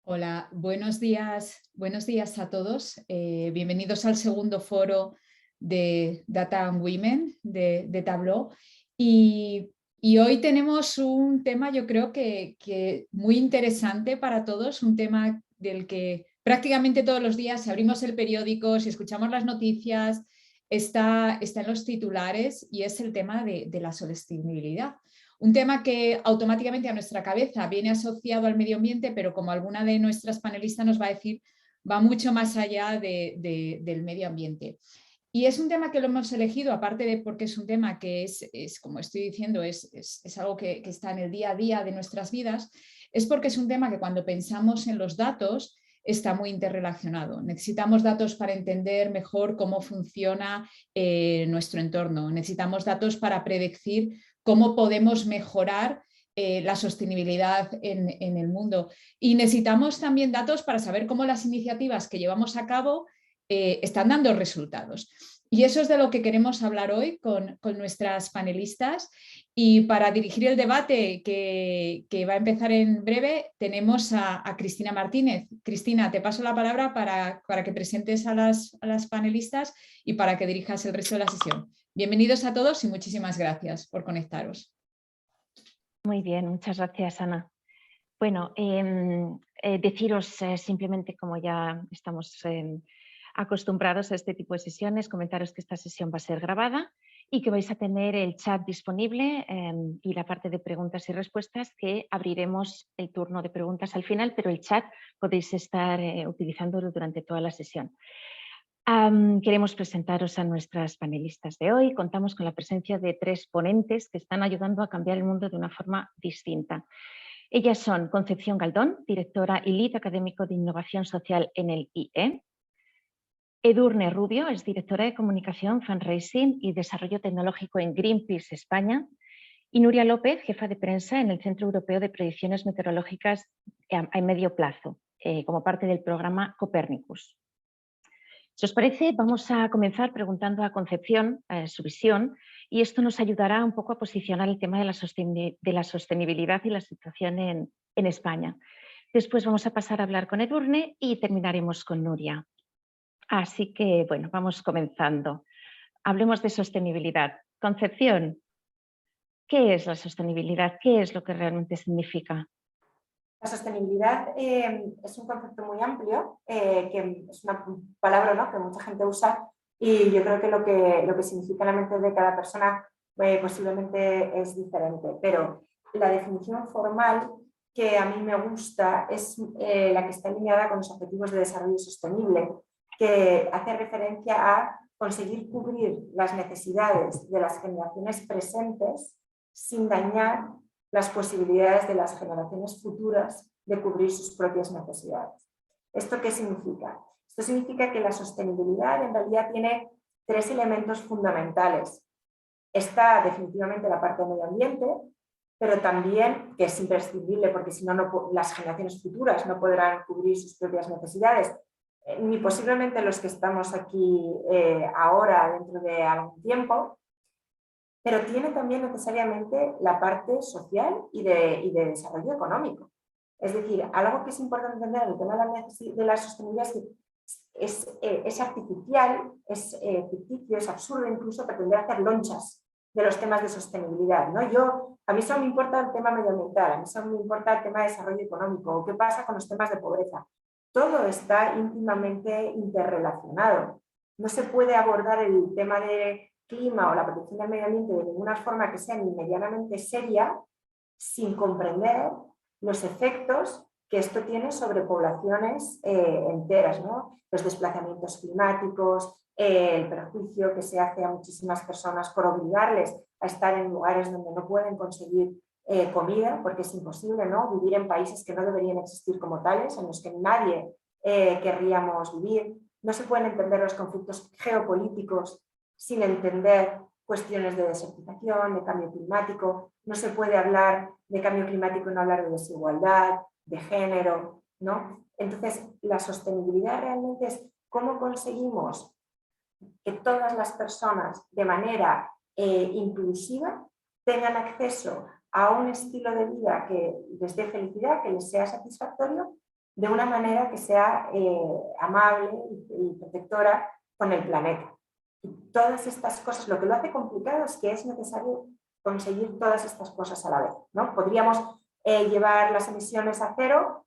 Hola, buenos días a todos. Bienvenidos al segundo foro de Data and Women de Tableau. Y hoy tenemos un tema, yo creo que muy interesante para todos, un tema del que prácticamente todos los días, si abrimos el periódico, si escuchamos las noticias, está en los titulares, y es el tema de la sostenibilidad. Un tema que automáticamente a nuestra cabeza viene asociado al medio ambiente, pero como alguna de nuestras panelistas nos va a decir, va mucho más allá del medio ambiente. Y es un tema que lo hemos elegido, aparte de porque es un tema que es como estoy diciendo, es algo que está en el día a día de nuestras vidas, es porque es un tema que cuando pensamos en los datos está muy interrelacionado. Necesitamos datos para entender mejor cómo funciona nuestro entorno. Necesitamos datos para predecir cómo podemos mejorar la sostenibilidad en el mundo. Y necesitamos también datos para saber cómo las iniciativas que llevamos a cabo están dando resultados. Y eso es de lo que queremos hablar hoy con nuestras panelistas. Y para dirigir el debate que va a empezar en breve, tenemos a Cristina Martínez. Cristina, te paso la palabra para que presentes a las panelistas y para que dirijas el resto de la sesión. Bienvenidos a todos y muchísimas gracias por conectaros. Muy bien, muchas gracias, Ana. Bueno, deciros simplemente, como ya estamos acostumbrados a este tipo de sesiones, comentaros que esta sesión va a ser grabada y que vais a tener el chat disponible y la parte de preguntas y respuestas, que abriremos el turno de preguntas al final, pero el chat podéis estar utilizándolo durante toda la sesión. Queremos presentaros a nuestras panelistas de hoy. Contamos con la presencia de 3 ponentes que están ayudando a cambiar el mundo de una forma distinta. Ellas son Concepción Galdón, directora y lead académico de innovación social en el IE. Edurne Rubio es directora de comunicación, fundraising y desarrollo tecnológico en Greenpeace España. Y Nuria López, jefa de prensa en el Centro Europeo de Predicciones Meteorológicas a medio plazo, como parte del programa Copernicus. Si os parece, vamos a comenzar preguntando a Concepción su visión, y esto nos ayudará un poco a posicionar el tema de la sostenibilidad y la situación en España. Después vamos a pasar a hablar con Edurne y terminaremos con Nuria. Así que, bueno, vamos comenzando. Hablemos de sostenibilidad. Concepción, ¿qué es la sostenibilidad? ¿Qué es lo que realmente significa? La sostenibilidad es un concepto muy amplio, que es una palabra, ¿no?, que mucha gente usa, y yo creo que lo que significa en la mente de cada persona posiblemente es diferente, pero la definición formal que a mí me gusta es la que está alineada con los Objetivos de Desarrollo Sostenible, que hace referencia a conseguir cubrir las necesidades de las generaciones presentes sin dañar las posibilidades de las generaciones futuras de cubrir sus propias necesidades. ¿Esto qué significa? Esto significa que la sostenibilidad en realidad tiene 3 elementos fundamentales. Está definitivamente la parte del medio ambiente, pero también, que es imprescindible porque si no, las generaciones futuras no podrán cubrir sus propias necesidades, ni posiblemente los que estamos aquí ahora dentro de algún tiempo, pero tiene también necesariamente la parte social y de desarrollo económico. Es decir, algo que es importante entender en el tema de la sostenibilidad es que es artificial, es ficticio, es absurdo incluso pretender hacer lonchas de los temas de sostenibilidad, ¿no? A mí solo me importa el tema medioambiental, a mí solo me importa el tema de desarrollo económico, o qué pasa con los temas de pobreza. Todo está íntimamente interrelacionado. No se puede abordar el tema de clima o la protección del medio ambiente de ninguna forma que sea ni medianamente seria sin comprender los efectos que esto tiene sobre poblaciones enteras, ¿no? Los desplazamientos climáticos, el perjuicio que se hace a muchísimas personas por obligarles a estar en lugares donde no pueden conseguir comida, porque es imposible, ¿no?, vivir en países que no deberían existir como tales, en los que nadie querríamos vivir. No se pueden entender los conflictos geopolíticos sin entender cuestiones de desertización, de cambio climático. No se puede hablar de cambio climático y no hablar de desigualdad, de género, ¿no? Entonces, la sostenibilidad realmente es cómo conseguimos que todas las personas de manera inclusiva tengan acceso a un estilo de vida que les dé felicidad, que les sea satisfactorio, de una manera que sea amable y protectora con el planeta. Y todas estas cosas, lo que lo hace complicado es que es necesario conseguir todas estas cosas a la vez, ¿no? Podríamos llevar las emisiones a cero,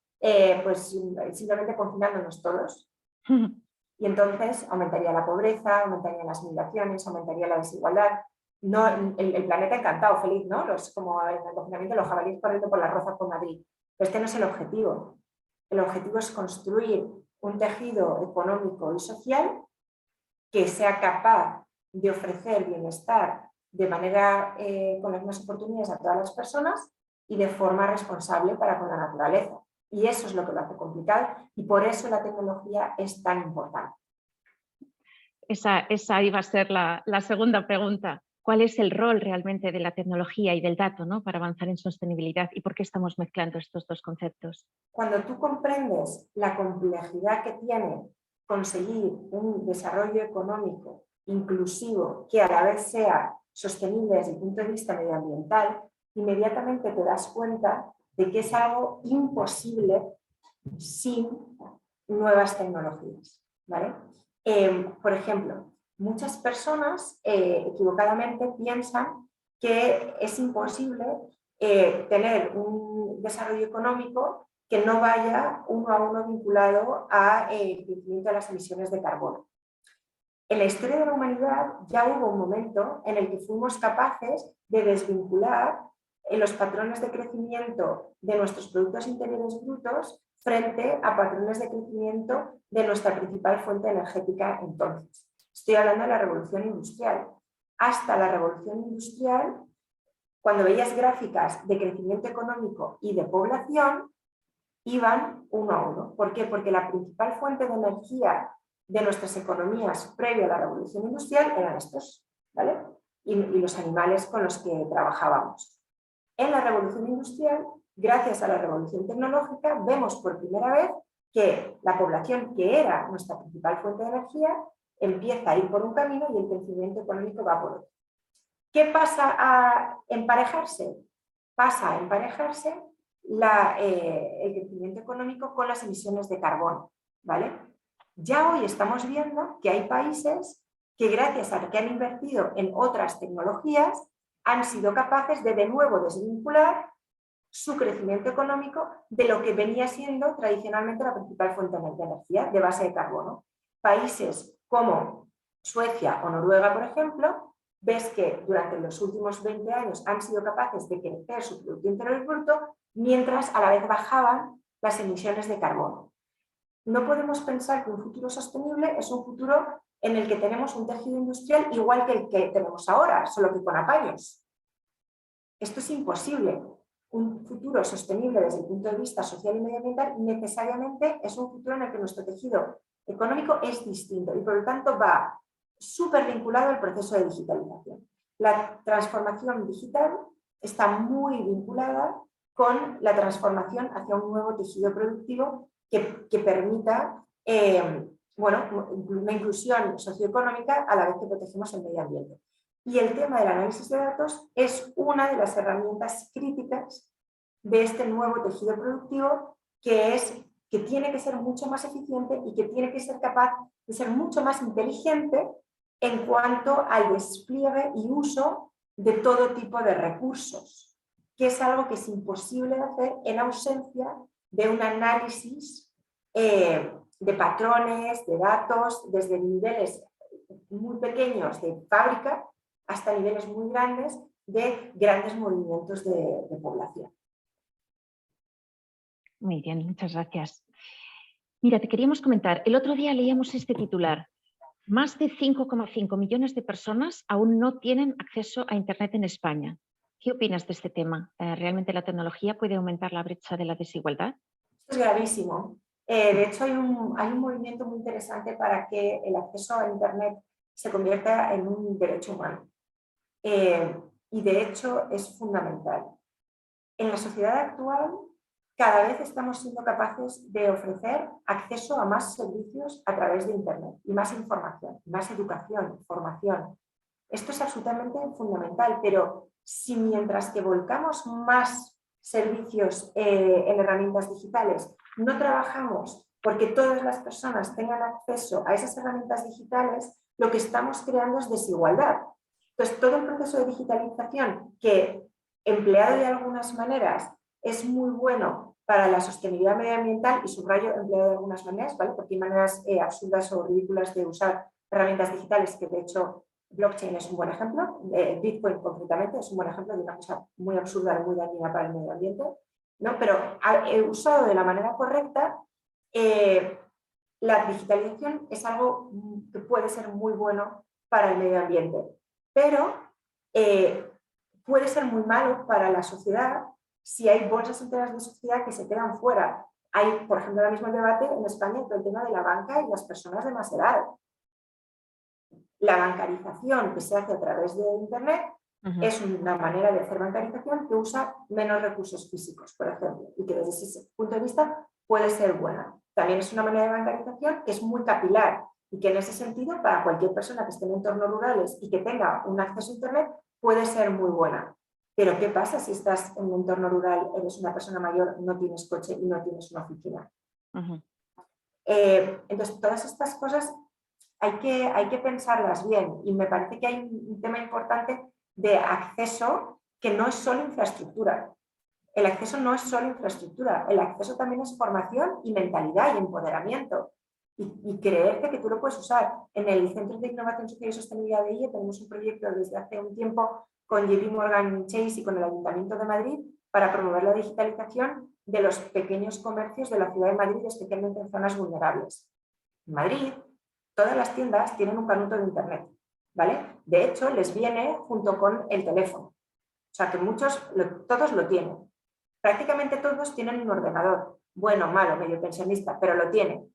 pues simplemente confinándonos todos. Y entonces aumentaría la pobreza, aumentarían las migraciones, aumentaría la desigualdad. No, el planeta encantado, feliz, ¿no? Como en el confinamiento, los jabalíes corriendo por las rozas por Madrid. Pero este no es el objetivo. El objetivo es construir un tejido económico y social que sea capaz de ofrecer bienestar de manera con las mismas oportunidades a todas las personas y de forma responsable para con la naturaleza. Y eso es lo que lo hace complicado y por eso la tecnología es tan importante. Esa iba a ser la segunda pregunta. ¿Cuál es el rol realmente de la tecnología y del dato, ¿no?, para avanzar en sostenibilidad y por qué estamos mezclando estos dos conceptos? Cuando tú comprendes la complejidad que tiene conseguir un desarrollo económico inclusivo que a la vez sea sostenible desde el punto de vista medioambiental, inmediatamente te das cuenta de que es algo imposible sin nuevas tecnologías, ¿vale? Por ejemplo, muchas personas equivocadamente piensan que es imposible tener un desarrollo económico que no vaya uno a uno vinculado al crecimiento de las emisiones de carbono. En la historia de la humanidad ya hubo un momento en el que fuimos capaces de desvincular los patrones de crecimiento de nuestros productos interiores brutos frente a patrones de crecimiento de nuestra principal fuente energética entonces. Estoy hablando de la revolución industrial. Hasta la revolución industrial, cuando veías gráficas de crecimiento económico y de población, iban uno a uno. ¿Por qué? Porque la principal fuente de energía de nuestras economías previo a la revolución industrial eran estos, ¿vale? Y los animales con los que trabajábamos. En la revolución industrial, gracias a la revolución tecnológica, vemos por primera vez que la población, que era nuestra principal fuente de energía, empieza a ir por un camino y el crecimiento económico va por otro. ¿Qué pasa a emparejarse? Pasa a emparejarse el crecimiento económico con las emisiones de carbono, ¿vale? Ya hoy estamos viendo que hay países que gracias a que han invertido en otras tecnologías han sido capaces de nuevo desvincular su crecimiento económico de lo que venía siendo tradicionalmente la principal fuente de energía de base de carbono. Países como Suecia o Noruega, por ejemplo, ves que durante los últimos 20 años han sido capaces de crecer su Producto Interior Bruto mientras a la vez bajaban las emisiones de carbono. No podemos pensar que un futuro sostenible es un futuro en el que tenemos un tejido industrial igual que el que tenemos ahora, solo que con apaños. Esto es imposible. Un futuro sostenible desde el punto de vista social y medioambiental necesariamente es un futuro en el que nuestro tejido económico es distinto y por lo tanto va súper vinculado al proceso de digitalización. La transformación digital está muy vinculada con la transformación hacia un nuevo tejido productivo que permita una inclusión socioeconómica a la vez que protegemos el medio ambiente. Y el tema del análisis de datos es una de las herramientas críticas de este nuevo tejido productivo que tiene que ser mucho más eficiente y que tiene que ser capaz de ser mucho más inteligente en cuanto al despliegue y uso de todo tipo de recursos, que es algo que es imposible de hacer en ausencia de un análisis de patrones, de datos, desde niveles muy pequeños de fábrica hasta niveles muy grandes de grandes movimientos de población. Muy bien, muchas gracias. Mira, te queríamos comentar, el otro día leíamos este titular. Más de 5,5 millones de personas aún no tienen acceso a Internet en España. ¿Qué opinas de este tema? ¿Realmente la tecnología puede aumentar la brecha de la desigualdad? Esto es gravísimo. De hecho, hay un movimiento muy interesante para que el acceso a Internet se convierta en un derecho humano. Y de hecho es fundamental. En la sociedad actual, cada vez estamos siendo capaces de ofrecer acceso a más servicios a través de Internet y más información, más educación, formación. Esto es absolutamente fundamental, pero si mientras que volcamos más servicios en herramientas digitales, no trabajamos porque todas las personas tengan acceso a esas herramientas digitales, lo que estamos creando es desigualdad. Entonces, todo el proceso de digitalización que, empleado de algunas maneras, es muy bueno para la sostenibilidad medioambiental, y subrayo empleado de algunas maneras, ¿vale? Porque hay maneras absurdas o ridículas de usar herramientas digitales, que de hecho blockchain es un buen ejemplo, Bitcoin concretamente es un buen ejemplo de una cosa muy absurda y muy dañina para el medio ambiente, ¿no? Pero usado de la manera correcta, la digitalización es algo que puede ser muy bueno para el medio ambiente, pero puede ser muy malo para la sociedad si hay bolsas enteras de sociedad que se quedan fuera. Hay, por ejemplo, ahora mismo el debate en España con el tema de la banca y las personas de más edad. La bancarización que se hace a través de Internet es una manera de hacer bancarización que usa menos recursos físicos, por ejemplo, y que desde ese punto de vista puede ser buena. También es una manera de bancarización que es muy capilar y que en ese sentido para cualquier persona que esté en entornos rurales y que tenga un acceso a Internet puede ser muy buena. Pero ¿qué pasa si estás en un entorno rural, eres una persona mayor, no tienes coche y no tienes una oficina? Entonces, todas estas cosas hay que pensarlas bien, y me parece que hay un tema importante de acceso que no es solo infraestructura. El acceso no es solo infraestructura, el acceso también es formación y mentalidad y empoderamiento. Y creerte que tú lo puedes usar. En el Centro de Innovación Social y Sostenibilidad de IE tenemos un proyecto desde hace un tiempo con JP Morgan Chase y con el Ayuntamiento de Madrid para promover la digitalización de los pequeños comercios de la ciudad de Madrid, especialmente en zonas vulnerables. En Madrid, todas las tiendas tienen un canuto de Internet, ¿vale? De hecho, les viene junto con el teléfono. O sea, que todos lo tienen. Prácticamente todos tienen un ordenador. Bueno, malo, medio pensionista, pero lo tienen.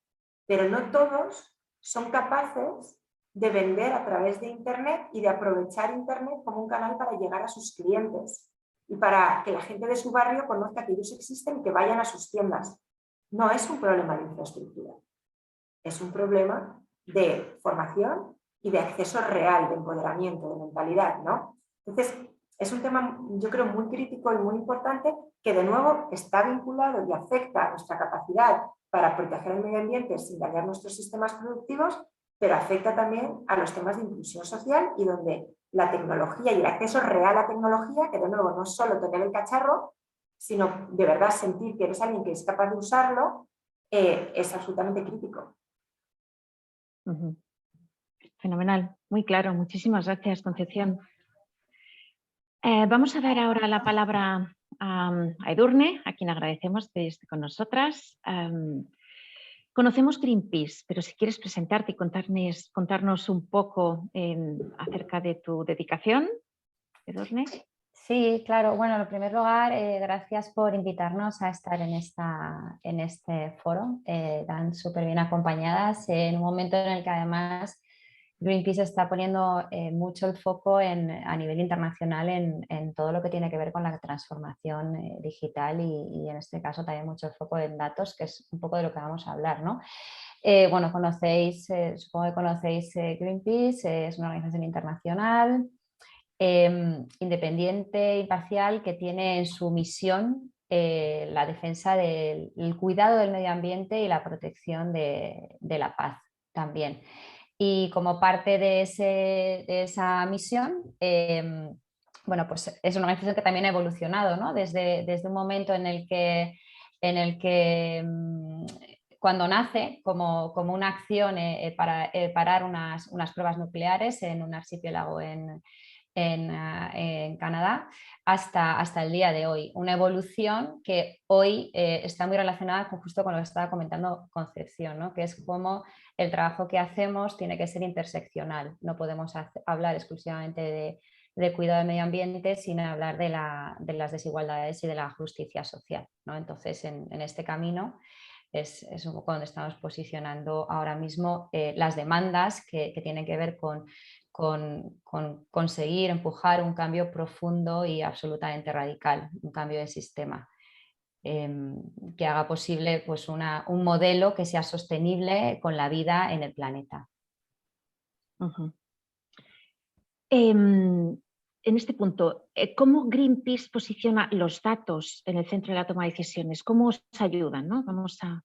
Pero no todos son capaces de vender a través de Internet y de aprovechar Internet como un canal para llegar a sus clientes y para que la gente de su barrio conozca que ellos existen y que vayan a sus tiendas. No es un problema de infraestructura. Es un problema de formación y de acceso real, de empoderamiento, de mentalidad, ¿no? Entonces, es un tema, yo creo, muy crítico y muy importante que, de nuevo, está vinculado y afecta a nuestra capacidad para proteger el medio ambiente sin dañar nuestros sistemas productivos, pero afecta también a los temas de inclusión social y donde la tecnología y el acceso real a tecnología, que de nuevo no es solo tener el cacharro, sino de verdad sentir que eres alguien que es capaz de usarlo, es absolutamente crítico. Fenomenal, muy claro. Muchísimas gracias, Concepción. Vamos a dar ahora la palabra a Edurne, a quien agradecemos que esté con nosotras. Conocemos Greenpeace, pero si quieres presentarte y contarnos un poco acerca de tu dedicación, Edurne. Sí, claro. Bueno, en primer lugar, gracias por invitarnos a estar en este foro, tan súper bien acompañadas, en un momento en el que además Greenpeace está poniendo mucho el foco a nivel internacional en todo lo que tiene que ver con la transformación digital y en este caso también mucho el foco en datos, que es un poco de lo que vamos a hablar, ¿no? Bueno, supongo que conocéis Greenpeace, es una organización internacional independiente, imparcial, que tiene en su misión la defensa del cuidado del medio ambiente y la protección de la paz también. Y como parte de esa misión, bueno, pues es una organización que también ha evolucionado, ¿no? Desde un momento en el que cuando nace como una acción para parar unas pruebas nucleares en un archipiélago en Canadá hasta el día de hoy. Una evolución que hoy está muy relacionada justo con lo que estaba comentando Concepción, ¿no? Que es cómo el trabajo que hacemos tiene que ser interseccional. No podemos hablar exclusivamente de cuidado del medio ambiente sin hablar de las desigualdades y de la justicia social, ¿no? Entonces, en este camino es un poco donde estamos posicionando ahora mismo las demandas que tienen que ver con conseguir empujar un cambio profundo y absolutamente radical, un cambio de sistema que haga posible pues, un modelo que sea sostenible con la vida en el planeta. en este punto, ¿cómo Greenpeace posiciona los datos en el centro de la toma de decisiones? ¿Cómo os ayudan, ¿no? Vamos a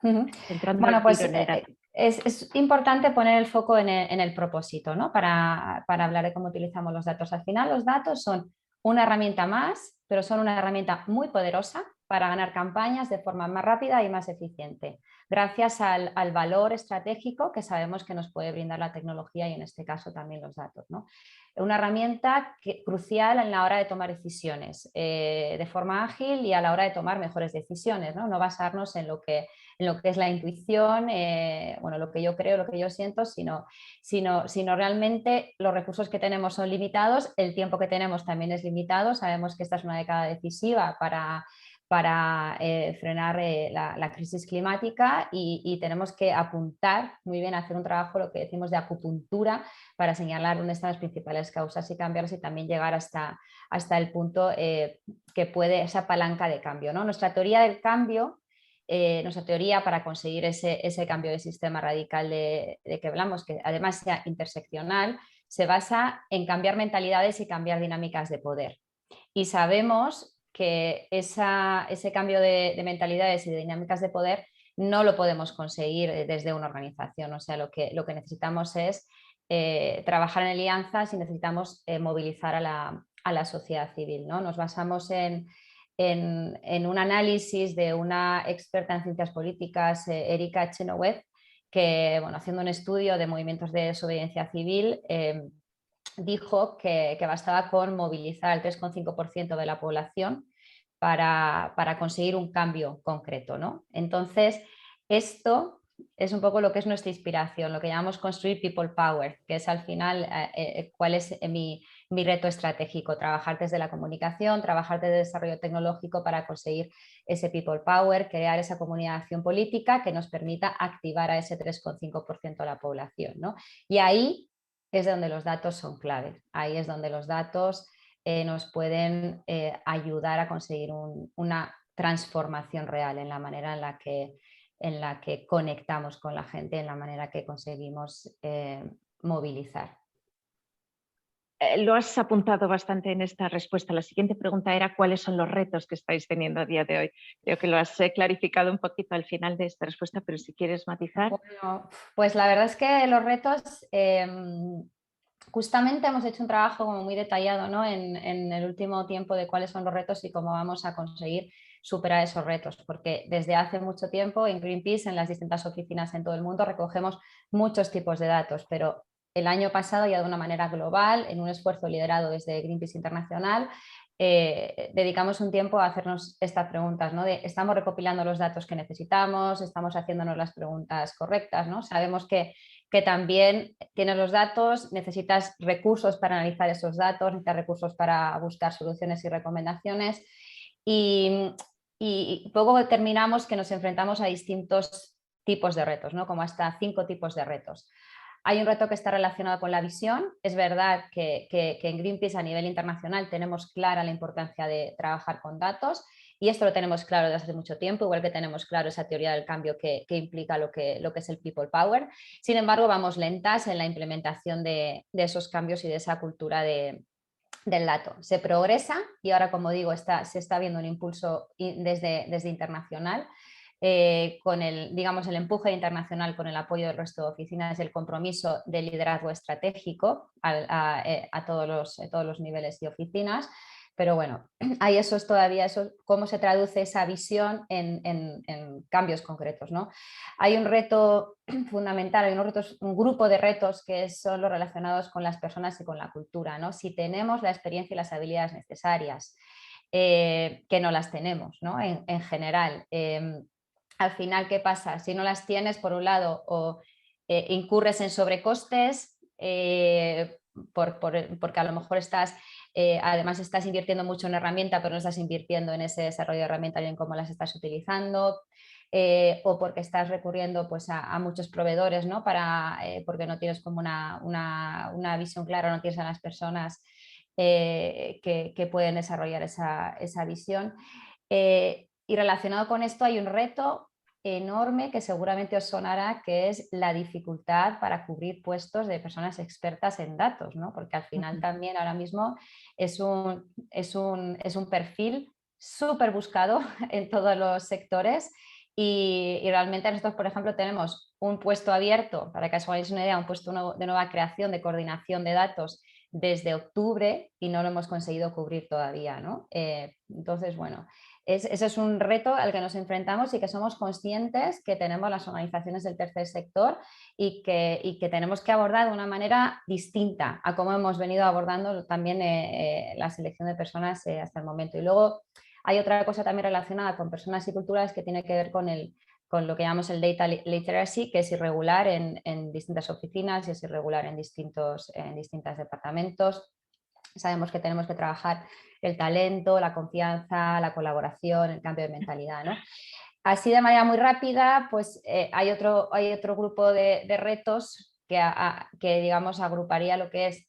centrando Bueno, el pues tiro en el dato. es importante poner el foco en el propósito, ¿no? Para hablar de cómo utilizamos los datos. Al final, los datos son una herramienta más, pero son una herramienta muy poderosa para ganar campañas de forma más rápida y más eficiente, gracias al valor estratégico que sabemos que nos puede brindar la tecnología y en este caso también los datos, ¿no? Una herramienta crucial en la hora de tomar decisiones de forma ágil y a la hora de tomar mejores decisiones, ¿no? No basarnos en lo que es la intuición, bueno, lo que yo creo, lo que yo siento, sino realmente los recursos que tenemos son limitados, el tiempo que tenemos también es limitado, sabemos que esta es una década decisiva para frenar la crisis climática y tenemos que apuntar muy bien a hacer un trabajo, lo que decimos de acupuntura, para señalar dónde están las principales causas y cambiarlas y también llegar hasta el punto que puede, esa palanca de cambio, ¿no? Nuestra teoría del cambio, nuestra teoría para conseguir ese cambio de sistema radical de que hablamos, que además sea interseccional, se basa en cambiar mentalidades y cambiar dinámicas de poder. Y sabemos que ese cambio de mentalidades y de dinámicas de poder no lo podemos conseguir desde una organización. O sea, lo que necesitamos es trabajar en alianzas y necesitamos movilizar a la sociedad civil, ¿no? Nos basamos en un análisis de una experta en ciencias políticas, Erika Chenoweth, que, bueno, haciendo un estudio de movimientos de desobediencia civil, dijo que bastaba con movilizar el 3,5% de la población para conseguir un cambio concreto, ¿no? Entonces, esto es un poco lo que es nuestra inspiración, lo que llamamos construir people power, que es al final cuál es mi reto estratégico, trabajar desde la comunicación, trabajar desde el desarrollo tecnológico para conseguir ese people power, crear esa comunidad de acción política que nos permita activar a ese 3,5% de la población, ¿no? Y ahí es donde los datos son clave, ahí es donde los datos nos pueden ayudar a conseguir una transformación real en la manera en la que conectamos con la gente, en la manera que conseguimos movilizar. Lo has apuntado bastante en esta respuesta. La siguiente pregunta era cuáles son los retos que estáis teniendo a día de hoy. Creo que lo has clarificado un poquito al final de esta respuesta, pero si quieres matizar. Bueno, pues la verdad es que los retos, justamente hemos hecho un trabajo como muy detallado, ¿no? en el último tiempo de cuáles son los retos y cómo vamos a conseguir superar esos retos, porque desde hace mucho tiempo en Greenpeace, en las distintas oficinas en todo el mundo, recogemos muchos tipos de datos, pero el año pasado, ya de una manera global, en un esfuerzo liderado desde Greenpeace Internacional, dedicamos un tiempo a hacernos estas preguntas, ¿no? ¿Estamos recopilando los datos que necesitamos? ¿Estamos haciéndonos las preguntas correctas, ¿no? Sabemos que también tienes los datos, necesitas recursos para analizar esos datos, necesitas recursos para buscar soluciones y recomendaciones y luego determinamos que nos enfrentamos a distintos tipos de retos, ¿no? Como hasta 5 tipos de retos. Hay un reto que está relacionado con la visión. Es verdad que en Greenpeace a nivel internacional tenemos clara la importancia de trabajar con datos y esto lo tenemos claro desde hace mucho tiempo, igual que tenemos claro esa teoría del cambio que implica lo que es el people power. Sin embargo, vamos lentas en la implementación de esos cambios y de esa cultura del dato. Se progresa y ahora, como digo, se está viendo un impulso desde internacional. Con digamos, el empuje internacional, con el apoyo del resto de oficinas y el compromiso de liderazgo estratégico a todos los niveles y oficinas. Pero bueno, hay cómo se traduce esa visión en cambios concretos, ¿no? Hay un reto fundamental, hay un grupo de retos que son los relacionados con las personas y con la cultura, ¿no? Si tenemos la experiencia y las habilidades necesarias, que no las tenemos, ¿no? En general. Al final, ¿qué pasa? Si no las tienes, por un lado, o incurres en sobrecostes, porque a lo mejor además estás invirtiendo mucho en herramienta, pero no estás invirtiendo en ese desarrollo de herramientas y en cómo las estás utilizando, o porque estás recurriendo pues, a muchos proveedores, ¿no? Porque no tienes como una visión clara, no tienes a las personas que pueden desarrollar esa visión. Y relacionado con esto hay un reto enorme que seguramente os sonará, que es la dificultad para cubrir puestos de personas expertas en datos, ¿no? Porque al final también ahora mismo es un perfil súper buscado en todos los sectores y realmente nosotros, por ejemplo, tenemos un puesto abierto, para que os hagáis una idea, un puesto de nueva creación de coordinación de datos desde octubre y no lo hemos conseguido cubrir todavía, ¿no? Entonces, bueno, ese es un reto al que nos enfrentamos y que somos conscientes que tenemos las organizaciones del tercer sector y que tenemos que abordar de una manera distinta a cómo hemos venido abordando también la selección de personas hasta el momento. Y luego hay otra cosa también relacionada con personas y culturas que tiene que ver con lo que llamamos el data literacy, que es irregular en distintas oficinas y es irregular en distintos departamentos. Sabemos que tenemos que trabajar el talento, la confianza, la colaboración, el cambio de mentalidad, ¿no? Así de manera muy rápida, pues hay otro grupo de retos que digamos agruparía lo que es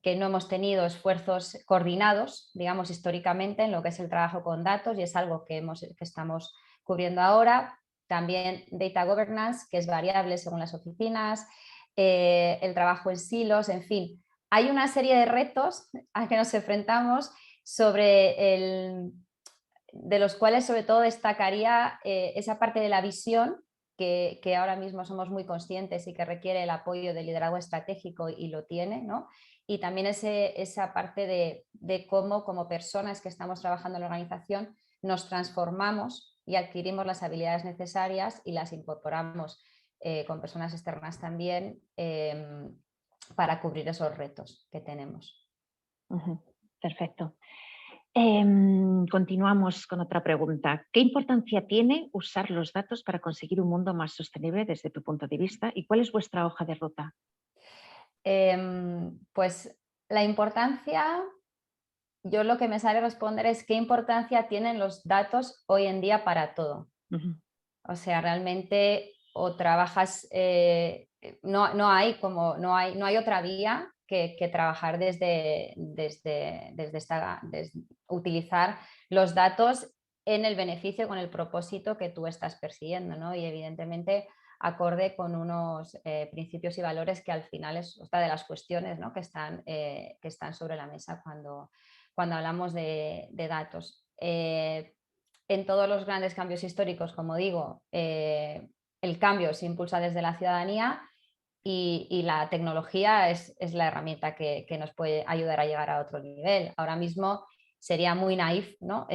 que no hemos tenido esfuerzos coordinados, digamos, históricamente en lo que es el trabajo con datos y es algo que estamos cubriendo ahora. También data governance, que es variable según las oficinas, el trabajo en silos, en fin. Hay una serie de retos a que nos enfrentamos de los cuales sobre todo destacaría esa parte de la visión que ahora mismo somos muy conscientes y que requiere el apoyo del liderazgo estratégico y lo tiene, ¿no? Y también esa parte de cómo como personas que estamos trabajando en la organización nos transformamos y adquirimos las habilidades necesarias y las incorporamos con personas externas también para cubrir esos retos que tenemos. Perfecto. Continuamos con otra pregunta. ¿Qué importancia tiene usar los datos para conseguir un mundo más sostenible desde tu punto de vista? ¿Y cuál es vuestra hoja de ruta? Pues la importancia, yo lo que me sale responder es qué importancia tienen los datos hoy en día para todo. O sea, realmente o trabajas, no hay otra vía que trabajar desde utilizar los datos en el beneficio, con el propósito que tú estás persiguiendo, ¿no? Y evidentemente acorde con unos principios y valores que al final es otra de las cuestiones, ¿no? que están sobre la mesa cuando hablamos de datos. En todos los grandes cambios históricos, como digo, el cambio se impulsa desde la ciudadanía y la tecnología es la herramienta que nos puede ayudar a llegar a otro nivel. Ahora mismo sería muy naif, ¿no?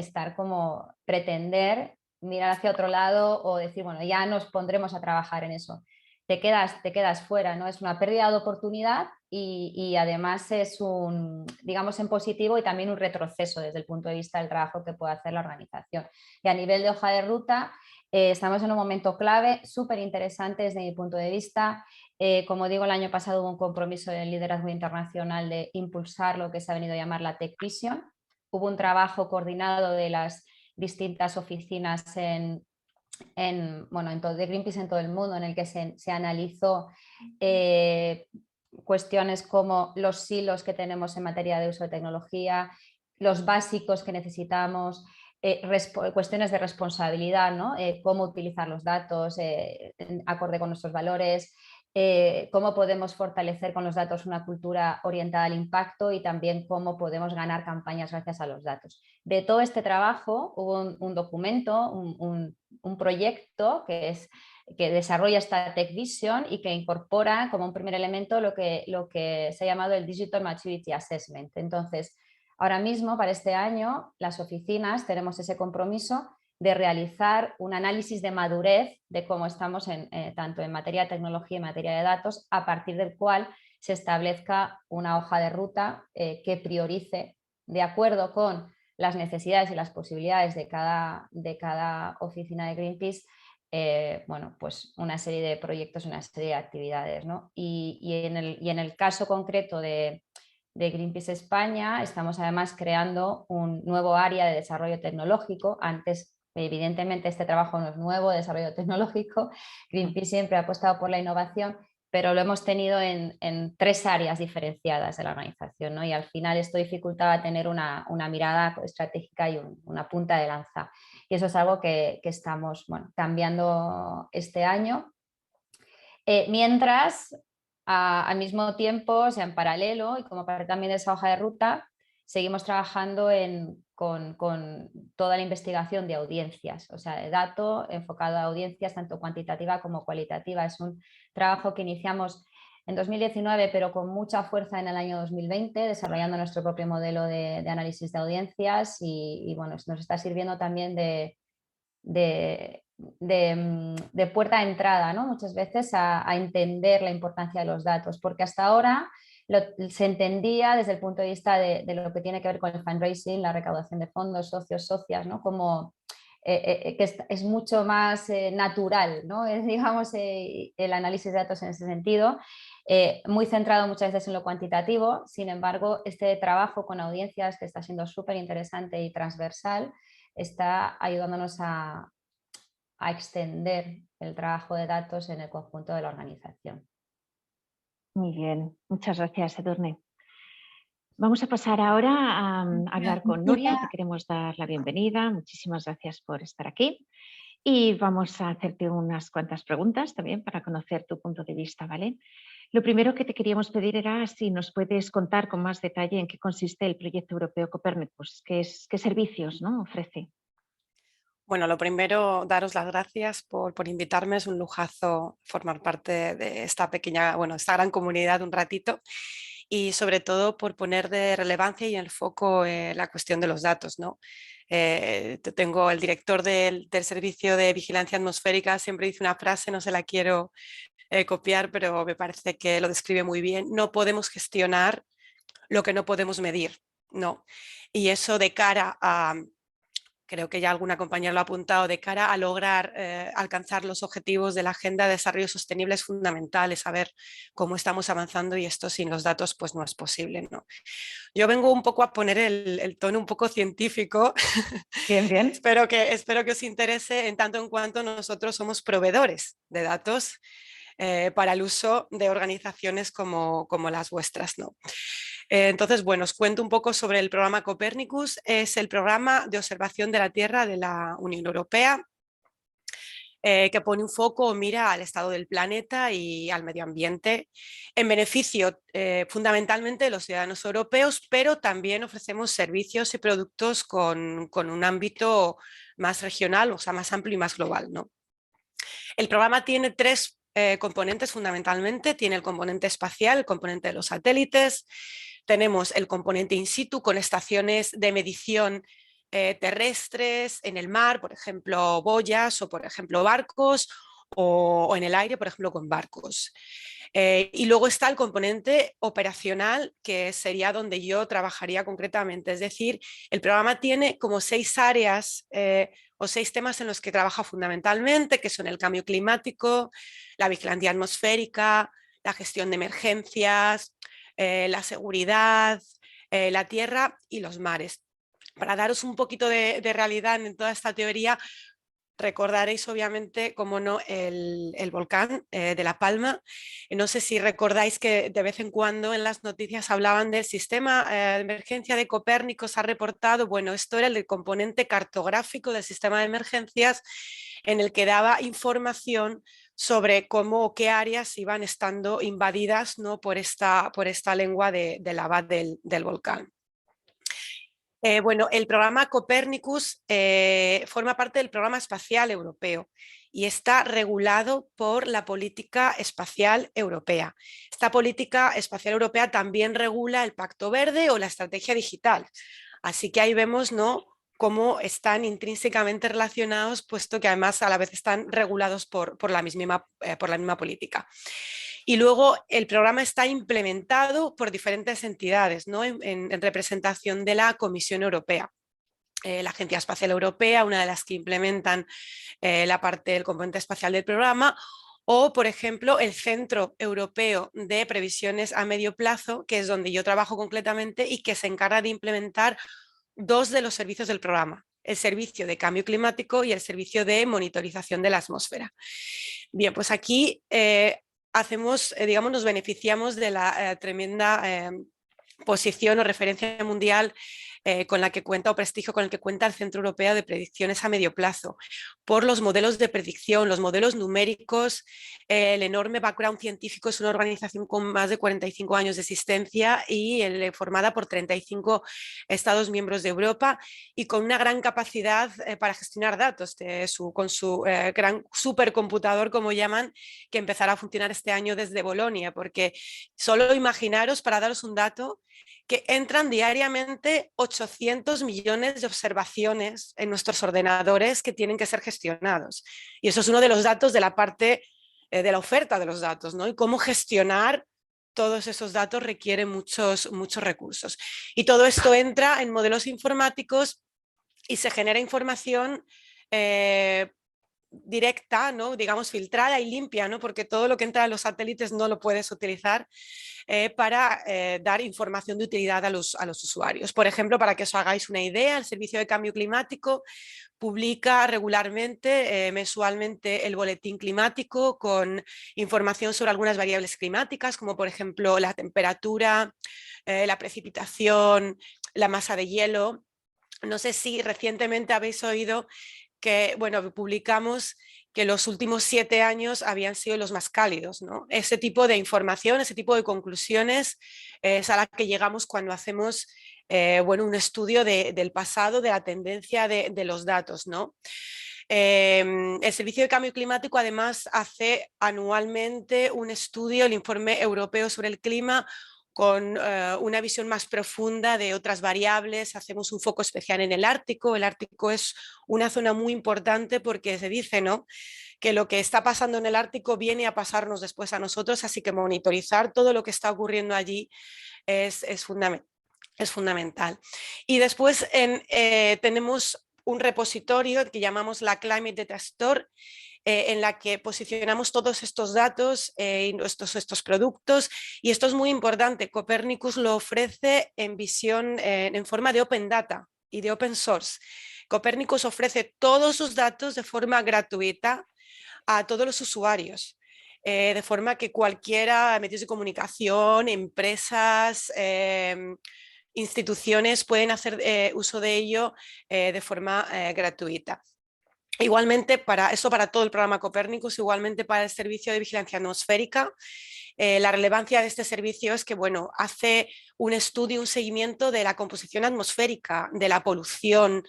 Pretender mirar hacia otro lado o decir, bueno, ya nos pondremos a trabajar en eso. Te quedas fuera, ¿no? Es una pérdida de oportunidad y además es digamos, en positivo y también un retroceso desde el punto de vista del trabajo que puede hacer la organización. Y a nivel de hoja de ruta, estamos en un momento clave, súper interesante desde mi punto de vista. Como digo, el año pasado hubo un compromiso del liderazgo internacional de impulsar lo que se ha venido a llamar la Tech Vision. Hubo un trabajo coordinado de las distintas oficinas de Greenpeace en todo el mundo, en el que se analizó cuestiones como los silos que tenemos en materia de uso de tecnología, los básicos que necesitamos, cuestiones de responsabilidad, ¿no? Cómo utilizar los datos acorde con nuestros valores, cómo podemos fortalecer con los datos una cultura orientada al impacto y también cómo podemos ganar campañas gracias a los datos. De todo este trabajo hubo un documento, un proyecto que desarrolla esta Tech Vision y que incorpora como un primer elemento lo que se ha llamado el Digital Maturity Assessment. Entonces, ahora mismo, para este año, las oficinas tenemos ese compromiso de realizar un análisis de madurez de cómo estamos tanto en materia de tecnología y en materia de datos, a partir del cual se establezca una hoja de ruta que priorice, de acuerdo con las necesidades y las posibilidades de cada oficina de Greenpeace, pues una serie de proyectos, una serie de actividades, ¿no? Y en el caso concreto de Greenpeace España, estamos además creando un nuevo área de desarrollo tecnológico. Antes, evidentemente, este trabajo no es nuevo, desarrollo tecnológico. Greenpeace siempre ha apostado por la innovación, pero lo hemos tenido en 3 áreas diferenciadas de la organización, ¿no? Y al final esto dificultaba tener una mirada estratégica y una punta de lanza. Y eso es algo que estamos cambiando este año. Mientras, al mismo tiempo, o sea, en paralelo y como parte también de esa hoja de ruta, seguimos trabajando con toda la investigación de audiencias, o sea, de dato enfocado a audiencias tanto cuantitativa como cualitativa. Es un trabajo que iniciamos en 2019, pero con mucha fuerza en el año 2020, desarrollando nuestro propio modelo de análisis de audiencias y bueno, nos está sirviendo también de puerta de entrada, ¿no? Muchas veces a entender la importancia de los datos, porque hasta ahora se entendía desde el punto de vista de lo que tiene que ver con el fundraising, la recaudación de fondos, socios, socias, ¿no? Como que es mucho más natural, ¿no? Es, digamos, el análisis de datos en ese sentido, muy centrado muchas veces en lo cuantitativo. Sin embargo, este trabajo con audiencias, que está siendo súper interesante y transversal, está ayudándonos a extender el trabajo de datos en el conjunto de la organización. Muy bien, muchas gracias, Edurne. Vamos a pasar ahora a hablar con Nuria, te queremos dar la bienvenida. Muchísimas gracias por estar aquí. Y vamos a hacerte unas cuantas preguntas también para conocer tu punto de vista, ¿vale? Lo primero que te queríamos pedir era si nos puedes contar con más detalle en qué consiste el proyecto europeo Copernicus, qué servicios, ¿no?, ofrece. Bueno, lo primero, daros las gracias por invitarme. Es un lujazo formar parte de esta pequeña, esta gran comunidad un ratito, y sobre todo por poner de relevancia y el foco la cuestión de los datos, ¿no? Tengo el director del Servicio de Vigilancia Atmosférica, siempre dice una frase, no se la quiero copiar, pero me parece que lo describe muy bien: no podemos gestionar lo que no podemos medir, ¿no? Y eso, de cara a, creo que ya alguna compañera lo ha apuntado, de cara a lograr alcanzar los objetivos de la Agenda de Desarrollo Sostenible, es fundamental saber cómo estamos avanzando, y esto sin los datos pues no es posible, ¿no? Yo vengo un poco a poner el tono un poco científico. Bien, bien. espero que os interese, en tanto en cuanto nosotros somos proveedores de datos para el uso de organizaciones como las vuestras, ¿no? Entonces, bueno, os cuento un poco sobre el programa Copernicus. Es el programa de observación de la Tierra de la Unión Europea, que pone un foco o mira al estado del planeta y al medio ambiente en beneficio fundamentalmente de los ciudadanos europeos, pero también ofrecemos servicios y productos con un ámbito más regional, o sea, más amplio y más global, ¿no? El programa tiene 3 componentes fundamentalmente. Tiene el componente espacial, el componente de los satélites. Tenemos el componente in situ, con estaciones de medición terrestres en el mar, por ejemplo boyas, o por ejemplo barcos, o en el aire, por ejemplo con barcos. Y luego está el componente operacional, que sería donde yo trabajaría concretamente. Es decir, el programa tiene como 6 áreas o 6 temas en los que trabaja fundamentalmente, que son el cambio climático, la vigilancia atmosférica, la gestión de emergencias, la seguridad, la tierra y los mares. Para daros un poquito de realidad en toda esta teoría, recordaréis obviamente, como no, el volcán de La Palma. No sé si recordáis que de vez en cuando en las noticias hablaban del sistema de emergencia de Copérnico, se ha reportado. Bueno, esto era el componente cartográfico del sistema de emergencias, en el que daba información sobre cómo o qué áreas iban estando invadidas, ¿no?, por esta lengua de lava del volcán. Bueno, el programa Copernicus forma parte del programa espacial europeo y está regulado por la política espacial europea. Esta política espacial europea también regula el Pacto Verde o la estrategia digital. Así que ahí vemos, ¿no?, cómo están intrínsecamente relacionados, puesto que además a la vez están regulados por la misma política. Y luego el programa está implementado por diferentes entidades, ¿no?, en representación de la Comisión Europea. La Agencia Espacial Europea, una de las que implementan la parte del componente espacial del programa, o, por ejemplo, el Centro Europeo de Previsiones a Medio Plazo, que es donde yo trabajo concretamente y que se encarga de implementar 2 de los servicios del programa: el servicio de cambio climático y el servicio de monitorización de la atmósfera. Bien, pues aquí hacemos, digamos, nos beneficiamos de la tremenda posición o referencia mundial con la que cuenta o prestigio con el que cuenta el Centro Europeo de Predicciones a Medio Plazo, por los modelos de predicción, los modelos numéricos, el enorme background científico. Es una organización con más de 45 años de existencia y formada por 35 Estados miembros de Europa y con una gran capacidad para gestionar datos, con su gran supercomputador, como llaman, que empezará a funcionar este año desde Bolonia, porque solo imaginaros, para daros un dato, que entran diariamente 800 millones de observaciones en nuestros ordenadores que tienen que ser gestionados. Y eso es uno de los datos de la parte de la oferta de los datos, ¿no? Y cómo gestionar todos esos datos requiere muchos recursos. Y todo esto entra en modelos informáticos y se genera información directa, ¿no? Digamos filtrada y limpia, ¿no? Porque todo lo que entra a los satélites no lo puedes utilizar para dar información de utilidad a los usuarios. Por ejemplo, para que os hagáis una idea, el Servicio de Cambio Climático publica regularmente, mensualmente, el boletín climático con información sobre algunas variables climáticas, como por ejemplo la temperatura, la precipitación, la masa de hielo. No sé si recientemente habéis oído que, bueno, publicamos que los últimos 7 años habían sido los más cálidos, ¿no? Ese tipo de información, ese tipo de conclusiones es a la que llegamos cuando hacemos bueno, un estudio del pasado, de la tendencia de los datos, ¿no? El Servicio de Cambio Climático además hace anualmente un estudio, el Informe Europeo sobre el Clima, con una visión más profunda de otras variables. Hacemos un foco especial en el Ártico. El Ártico es una zona muy importante porque se dice, ¿no?, que lo que está pasando en el Ártico viene a pasarnos después a nosotros, así que monitorizar todo lo que está ocurriendo allí es fundamental. Y después tenemos un repositorio que llamamos la Climate Data Store, en la que posicionamos todos estos datos y estos productos, y esto es muy importante. Copernicus lo ofrece en visión, en forma de Open Data y de Open Source. Copernicus ofrece todos sus datos de forma gratuita a todos los usuarios, de forma que cualquiera, medios de comunicación, empresas, instituciones pueden hacer uso de ello de forma gratuita. Igualmente, para todo el programa Copernicus, igualmente para el servicio de vigilancia atmosférica. La relevancia de este servicio es que, bueno, hace un estudio, un seguimiento de la composición atmosférica, de la polución,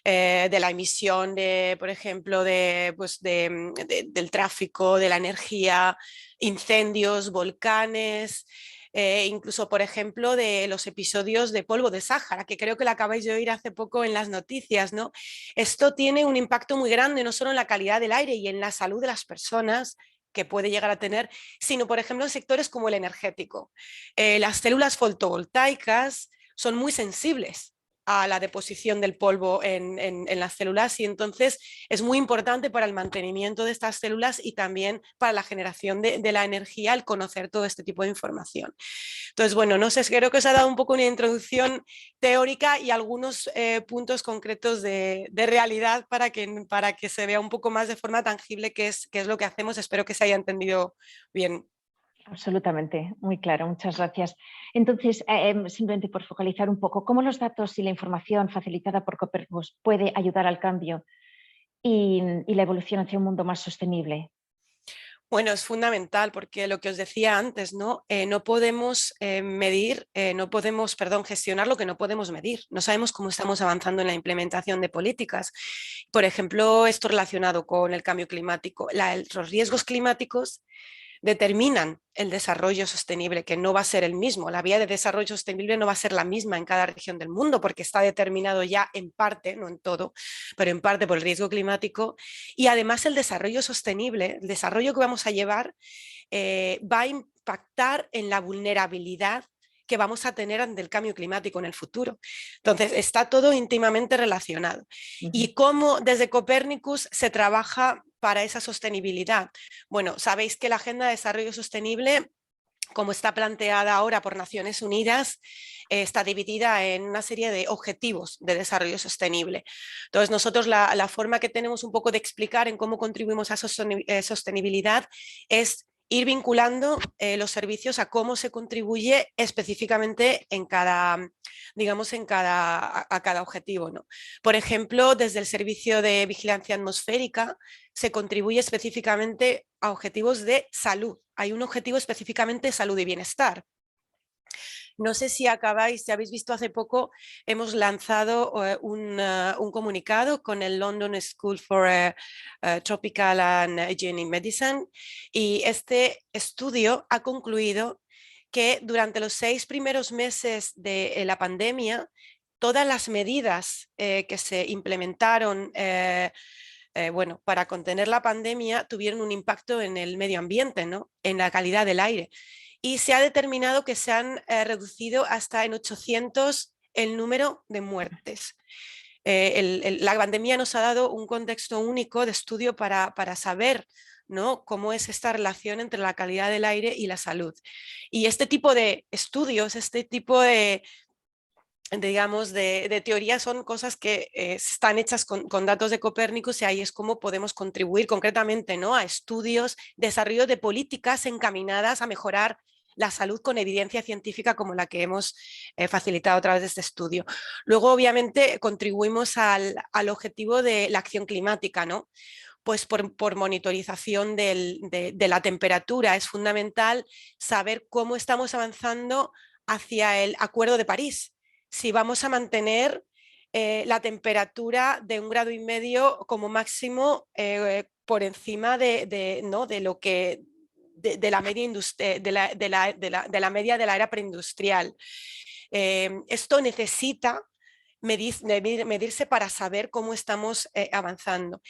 de la emisión, por ejemplo, del tráfico, de la energía, incendios, volcanes. Incluso, por ejemplo, de los episodios de polvo de Sáhara, que creo que lo acabáis de oír hace poco en las noticias, ¿no? Esto tiene un impacto muy grande, no solo en la calidad del aire y en la salud de las personas, que puede llegar a tener, sino, por ejemplo, en sectores como el energético. Las células fotovoltaicas son muy sensibles a la deposición del polvo en las células, y entonces es muy importante para el mantenimiento de estas células y también para la generación de la energía el conocer todo este tipo de información. Entonces, bueno, no sé, creo que os ha dado un poco una introducción teórica y algunos puntos concretos de realidad para que se vea un poco más de forma tangible qué es lo que hacemos. Espero que se haya entendido bien. Absolutamente, muy claro, muchas gracias. Entonces, simplemente por focalizar un poco, ¿cómo los datos y la información facilitada por Copernicus puede ayudar al cambio y la evolución hacia un mundo más sostenible? Bueno, es fundamental porque lo que os decía antes, ¿no? No podemos gestionar lo que no podemos medir. No sabemos cómo estamos avanzando en la implementación de políticas. Por ejemplo, esto relacionado con el cambio climático. Los riesgos climáticos determinan el desarrollo sostenible, que no va a ser el mismo. La vía de desarrollo sostenible no va a ser la misma en cada región del mundo, porque está determinado ya en parte, no en todo, pero en parte por el riesgo climático. Y además el desarrollo sostenible, el desarrollo que vamos a llevar, va a impactar en la vulnerabilidad que vamos a tener ante el cambio climático en el futuro. Entonces, está todo íntimamente relacionado. ¿Y cómo desde Copernicus se trabaja para esa sostenibilidad? Bueno, sabéis que la Agenda de Desarrollo Sostenible, como está planteada ahora por Naciones Unidas, está dividida en una serie de objetivos de desarrollo sostenible. Entonces, nosotros la forma que tenemos un poco de explicar en cómo contribuimos a sostenibilidad es ir vinculando los servicios a cómo se contribuye específicamente en cada, digamos, a cada objetivo, ¿no? Por ejemplo, desde el servicio de vigilancia atmosférica se contribuye específicamente a objetivos de salud. Hay un objetivo específicamente de salud y bienestar. No sé si habéis visto hace poco, hemos lanzado un comunicado con el London School for Tropical and Hygienic Medicine, y este estudio ha concluido que durante los 6 primeros meses de la pandemia, todas las medidas que se implementaron bueno, para contener la pandemia tuvieron un impacto en el medio ambiente, ¿no? En la calidad del aire. Y se ha determinado que se han reducido hasta en 800 el número de muertes. La pandemia nos ha dado un contexto único de estudio para saber, ¿no?, cómo es esta relación entre la calidad del aire y la salud. Y este tipo de estudios, este tipo digamos, de teorías son cosas que están hechas con datos de Copérnicus, y ahí es como podemos contribuir concretamente, ¿no?, a estudios, desarrollo de políticas encaminadas a mejorar la salud con evidencia científica como la que hemos facilitado a través de este estudio. Luego, obviamente, contribuimos al objetivo de la acción climática, ¿no? Pues por monitorización de la temperatura. Es fundamental saber cómo estamos avanzando hacia el Acuerdo de París. Si vamos a mantener la temperatura de 1,5 grados como máximo por encima ¿no?, de lo que de la media de la media de la era preindustrial. Esto necesita medirse para saber cómo estamos avanzando.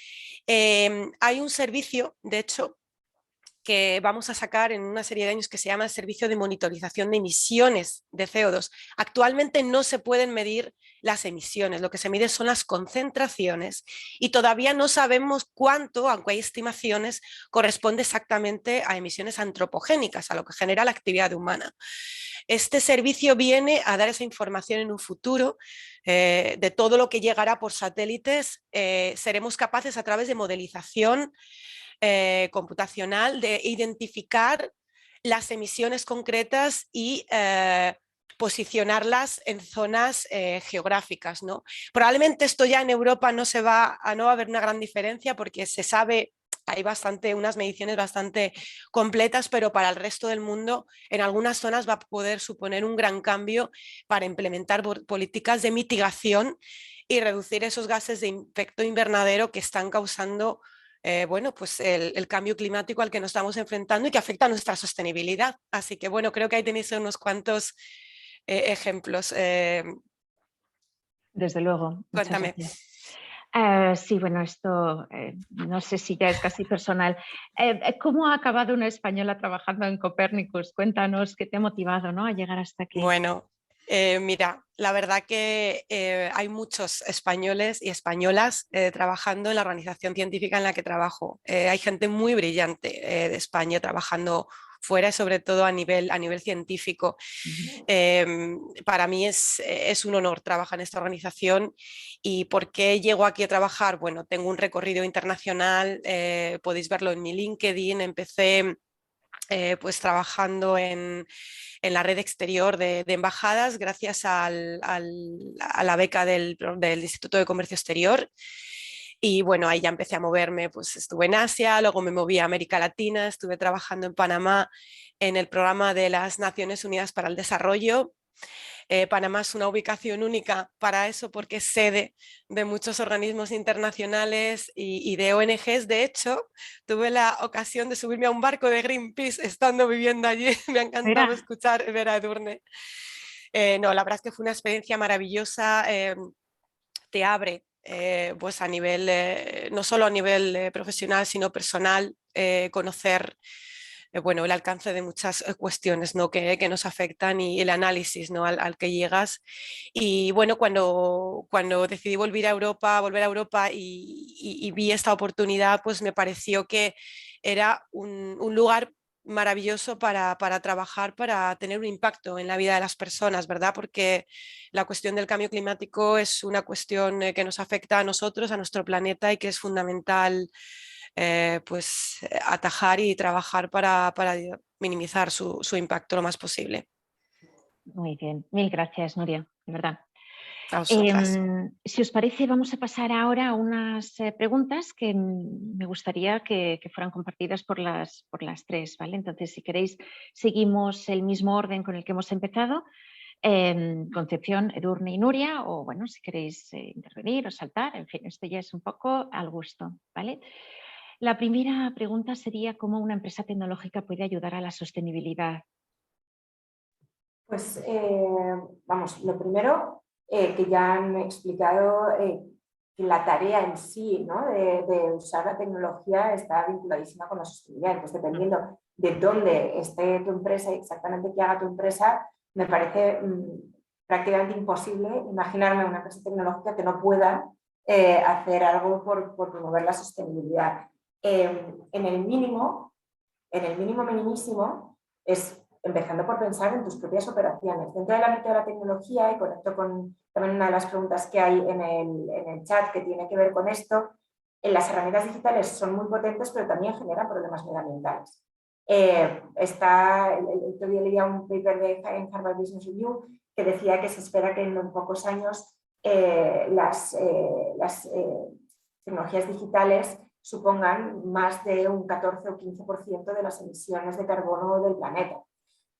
Hay un servicio, de hecho, que vamos a sacar en una serie de años, que se llama el Servicio de Monitorización de Emisiones de CO2. Actualmente no se pueden medir las emisiones, lo que se mide son las concentraciones, y todavía no sabemos cuánto, aunque hay estimaciones, corresponde exactamente a emisiones antropogénicas, a lo que genera la actividad humana. Este servicio viene a dar esa información en un futuro de todo lo que llegará por satélites. Seremos capaces, a través de modelización computacional, de identificar las emisiones concretas y posicionarlas en zonas geográficas, ¿no? Probablemente esto ya en Europa no va a haber una gran diferencia, porque se sabe, hay unas mediciones bastante completas, pero para el resto del mundo en algunas zonas va a poder suponer un gran cambio para implementar políticas de mitigación y reducir esos gases de efecto invernadero que están causando bueno, pues el cambio climático al que nos estamos enfrentando y que afecta a nuestra sostenibilidad. Así que bueno, creo que ahí tenéis unos cuantos ejemplos. Desde luego, muchas Cuéntame. gracias. Sí, bueno, esto no sé si ya es casi personal. ¿Cómo ha acabado una española trabajando en Copérnicus? Cuéntanos qué te ha motivado, ¿no?, a llegar hasta aquí. Bueno, mira, la verdad que hay muchos españoles y españolas trabajando en la organización científica en la que trabajo. Hay gente muy brillante de España trabajando fuera, sobre todo a nivel científico. Para mí es un honor trabajar en esta organización. ¿Y por qué llego aquí a trabajar? Bueno, tengo un recorrido internacional, podéis verlo en mi LinkedIn. Empecé pues trabajando en la red exterior de embajadas, gracias a la beca del Instituto de Comercio Exterior. Y bueno, ahí ya empecé a moverme, pues estuve en Asia, luego me moví a América Latina, estuve trabajando en Panamá en el programa de las Naciones Unidas para el Desarrollo. Panamá es una ubicación única para eso, porque es sede de muchos organismos internacionales y de ONGs. De hecho, tuve la ocasión de subirme a un barco de Greenpeace estando viviendo allí. Me ha encantado ver a Edurne. No, la verdad es que fue una experiencia maravillosa. Te abre pues a nivel, no solo a nivel profesional, sino personal, conocer bueno, el alcance de muchas cuestiones, ¿no?, que nos afectan, y el análisis, ¿no?, al que llegas. Y bueno, cuando decidí volver a Europa y vi esta oportunidad, pues me pareció que era un lugar maravilloso para trabajar, para tener un impacto en la vida de las personas, ¿verdad? Porque la cuestión del cambio climático es una cuestión que nos afecta a nosotros, a nuestro planeta, y que es fundamental pues atajar y trabajar para minimizar su impacto lo más posible. Muy bien, mil gracias, Nuria, de verdad. A vosotras. Si os parece, vamos a pasar ahora a unas preguntas que me gustaría que fueran compartidas por las tres, ¿vale? Entonces, si queréis, seguimos el mismo orden con el que hemos empezado. Concepción, Edurne y Nuria, o bueno, si queréis intervenir o saltar, en fin, esto ya es un poco al gusto, ¿vale? La primera pregunta sería ¿cómo una empresa tecnológica puede ayudar a la sostenibilidad? Pues vamos, lo primero que ya han explicado que la tarea en sí, ¿no? de usar la tecnología está vinculadísima con la sostenibilidad. Entonces, dependiendo de dónde esté tu empresa y exactamente qué haga tu empresa, me parece prácticamente imposible imaginarme una empresa tecnológica que no pueda hacer algo por promover la sostenibilidad. En el mínimo minimísimo, es empezando por pensar en tus propias operaciones. Dentro del ámbito de la tecnología, y conecto con también una de las preguntas que hay en el chat que tiene que ver con esto, las herramientas digitales son muy potentes, pero también generan problemas medioambientales. El otro día leía un paper en Harvard Business Review que decía que se espera que en pocos años las tecnologías digitales supongan más de un 14 o 15% de las emisiones de carbono del planeta.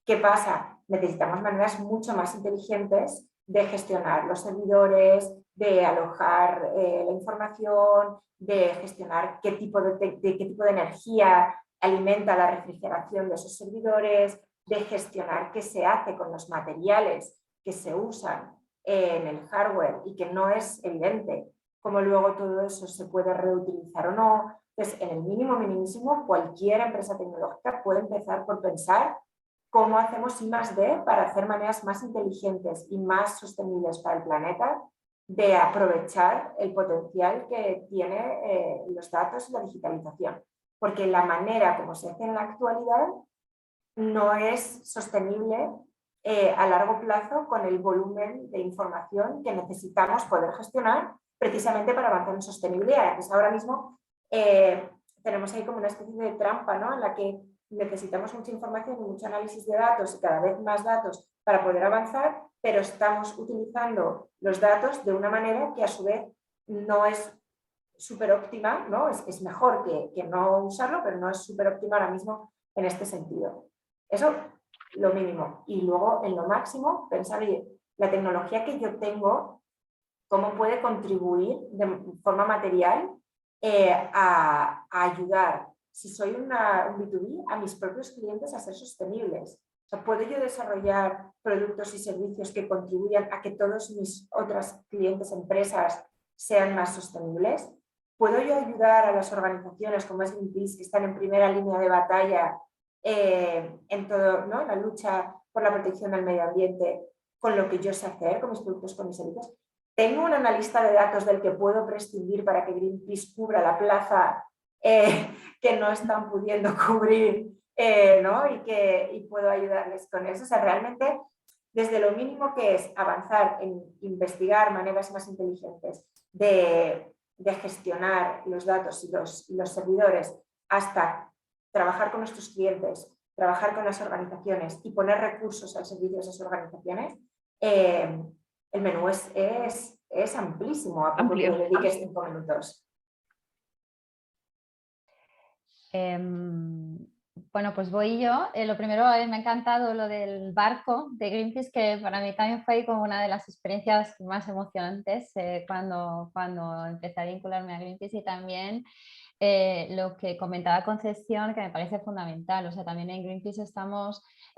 ¿Qué pasa? Necesitamos maneras mucho más inteligentes de gestionar los servidores, de alojar la información, de gestionar qué tipo de energía alimenta la refrigeración de esos servidores, de gestionar qué se hace con los materiales que se usan en el hardware y que no es evidente cómo luego todo eso se puede reutilizar o no. Entonces, en el mínimo minimísimo, cualquier empresa tecnológica puede empezar por pensar cómo hacemos I+D para hacer maneras más inteligentes y más sostenibles para el planeta de aprovechar el potencial que tiene los datos y la digitalización. Porque la manera como se hace en la actualidad no es sostenible a largo plazo con el volumen de información que necesitamos poder gestionar precisamente para avanzar en sostenibilidad. Entonces, ahora mismo tenemos ahí como una especie de trampa, ¿no? En la que necesitamos mucha información y mucho análisis de datos y cada vez más datos para poder avanzar, pero estamos utilizando los datos de una manera que a su vez no es súper óptima, ¿no? Es mejor que no usarlo, pero no es súper óptima ahora mismo en este sentido. Eso, lo mínimo. Y luego, en lo máximo, pensar, oye, la tecnología que yo tengo, cómo puede contribuir de forma material a ayudar, si soy un B2B, a mis propios clientes a ser sostenibles. O sea, ¿puedo yo desarrollar productos y servicios que contribuyan a que todos mis otros clientes, empresas, sean más sostenibles? ¿Puedo yo ayudar a las organizaciones como es Greenpeace, que están en primera línea de batalla en todo, ¿no? La lucha por la protección del medio ambiente, con lo que yo sé hacer, con mis productos, con mis servicios? ¿Tengo un analista de datos del que puedo prescindir para que Greenpeace cubra la plaza que no están pudiendo cubrir, ¿no? Y puedo ayudarles con eso? O sea, realmente, desde lo mínimo que es avanzar en investigar maneras más inteligentes de gestionar los datos y los servidores, hasta trabajar con nuestros clientes, trabajar con las organizaciones y poner recursos al servicio de esas organizaciones, el menú es amplísimo, a poco que le dediques 5 minutos. Bueno, pues voy yo. Lo primero, me ha encantado lo del barco de Greenpeace, que para mí también fue como una de las experiencias más emocionantes cuando empecé a vincularme a Greenpeace, y también lo que comentaba Concepción, que me parece fundamental. O sea, también en Greenpeace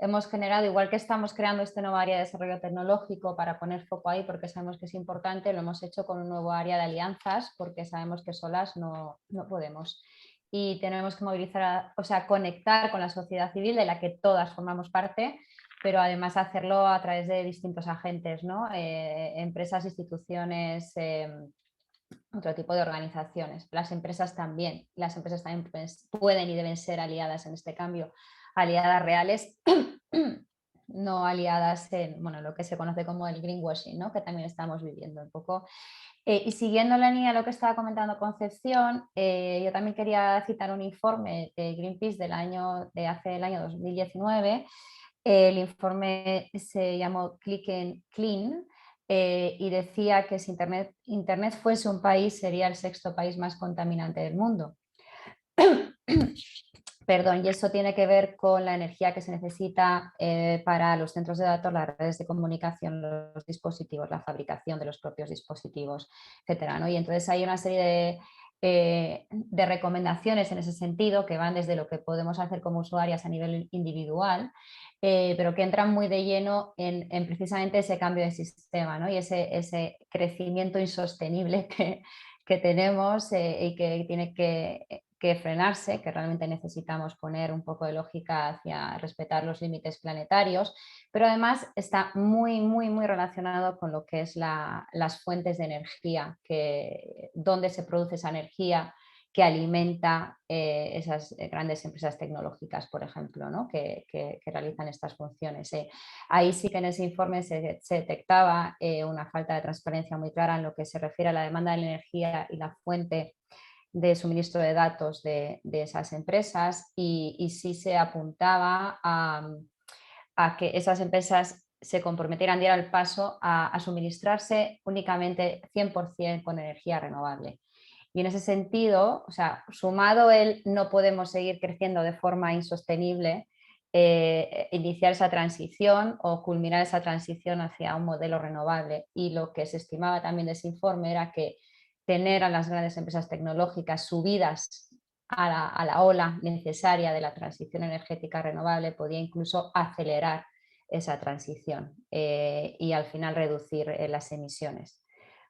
hemos generado, igual que estamos creando este nuevo área de desarrollo tecnológico para poner foco ahí porque sabemos que es importante, lo hemos hecho con un nuevo área de alianzas porque sabemos que solas no podemos. Y tenemos que movilizar, o sea, conectar con la sociedad civil de la que todas formamos parte, pero además hacerlo a través de distintos agentes, ¿no? Empresas, instituciones, otro tipo de organizaciones. Las empresas también pueden y deben ser aliadas en este cambio, aliadas reales no aliadas en lo que se conoce como el greenwashing, ¿no? Que también estamos viviendo un poco. Y siguiendo la línea de lo que estaba comentando Concepción, yo también quería citar un informe de Greenpeace de hace el año 2019. El informe se llamó Click and Clean y decía que si Internet fuese un país, sería el 6.º país más contaminante del mundo. Perdón, y eso tiene que ver con la energía que se necesita para los centros de datos, las redes de comunicación, los dispositivos, la fabricación de los propios dispositivos, etcétera, ¿no? Y entonces hay una serie de recomendaciones en ese sentido que van desde lo que podemos hacer como usuarias a nivel individual, pero que entran muy de lleno en precisamente ese cambio de sistema, ¿no? Y ese crecimiento insostenible que tenemos y que tiene que frenarse, que realmente necesitamos poner un poco de lógica hacia respetar los límites planetarios, pero además está muy, muy, muy relacionado con lo que es las fuentes de energía, dónde se produce esa energía que alimenta esas grandes empresas tecnológicas, por ejemplo, ¿no? que realizan estas funciones. Ahí sí que en ese informe se detectaba una falta de transparencia muy clara en lo que se refiere a la demanda de la energía y la fuente de suministro de datos de esas empresas y sí se apuntaba a que esas empresas se comprometieran, dieran el paso a suministrarse únicamente 100% con energía renovable. Y en ese sentido, o sea, sumado el no podemos seguir creciendo de forma insostenible, iniciar esa transición o culminar esa transición hacia un modelo renovable. Y lo que se estimaba también de ese informe era que tener a las grandes empresas tecnológicas subidas a la ola necesaria de la transición energética renovable podía incluso acelerar esa transición y al final reducir las emisiones.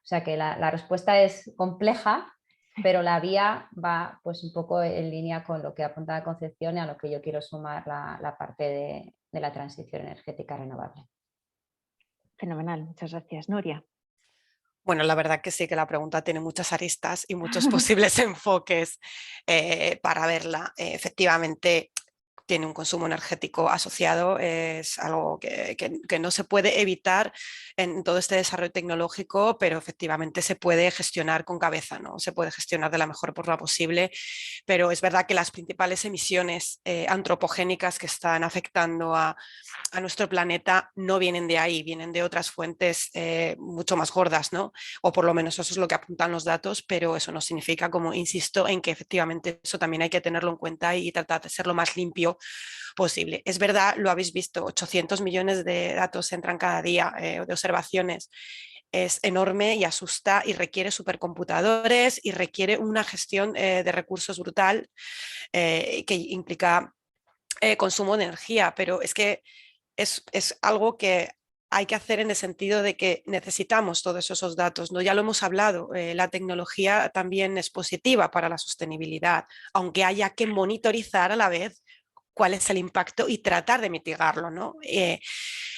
O sea que la respuesta es compleja, pero la vía va pues un poco en línea con lo que apuntaba Concepción y a lo que yo quiero sumar la parte de la transición energética renovable. Fenomenal, muchas gracias. Nuria. Bueno, la verdad que sí, que la pregunta tiene muchas aristas y muchos posibles enfoques para verla. Efectivamente, tiene un consumo energético asociado, es algo que no se puede evitar en todo este desarrollo tecnológico, pero efectivamente se puede gestionar con cabeza, ¿no? Se puede gestionar de la mejor forma posible, pero es verdad que las principales emisiones antropogénicas que están afectando a nuestro planeta no vienen de ahí, vienen de otras fuentes mucho más gordas, ¿no? O por lo menos eso es lo que apuntan los datos, pero eso no significa, como insisto, en que efectivamente eso también hay que tenerlo en cuenta y tratar de ser lo más limpio posible. Es verdad, lo habéis visto, 800 millones de datos entran cada día de observaciones. Es enorme y asusta y requiere supercomputadores y requiere una gestión de recursos brutal que implica consumo de energía, pero es que es algo que hay que hacer en el sentido de que necesitamos todos esos datos, ¿no? Ya lo hemos hablado, la tecnología también es positiva para la sostenibilidad, aunque haya que monitorizar a la vez cuál es el impacto y tratar de mitigarlo, ¿no?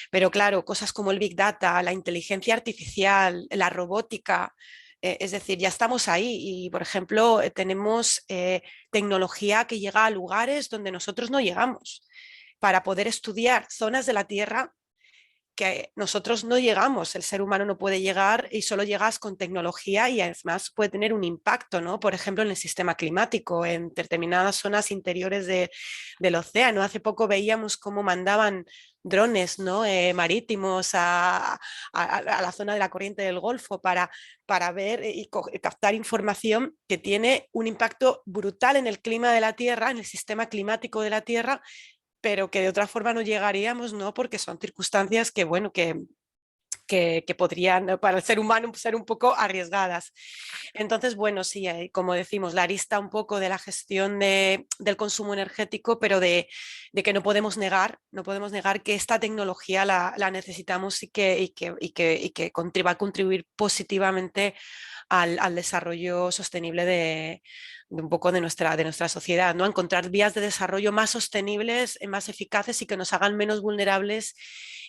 Pero claro, cosas como el Big Data, la inteligencia artificial, la robótica, es decir, ya estamos ahí y, por ejemplo, tenemos tecnología que llega a lugares donde nosotros no llegamos para poder estudiar zonas de la Tierra que nosotros no llegamos, el ser humano no puede llegar y solo llegas con tecnología y además puede tener un impacto, ¿no? Por ejemplo, en el sistema climático, en determinadas zonas interiores del océano. Hace poco veíamos cómo mandaban drones, ¿no? Marítimos a la zona de la corriente del Golfo para ver y captar información que tiene un impacto brutal en el clima de la Tierra, en el sistema climático de la Tierra, pero que de otra forma no llegaríamos, ¿no? Porque son circunstancias que, bueno, que podrían para el ser humano ser un poco arriesgadas. Entonces, bueno, sí, como decimos, la arista un poco de la gestión del consumo energético, pero de que no podemos negar que esta tecnología la necesitamos y que va a contribuir positivamente al desarrollo sostenible de un poco de nuestra sociedad, ¿no? Encontrar vías de desarrollo más sostenibles, más eficaces y que nos hagan menos vulnerables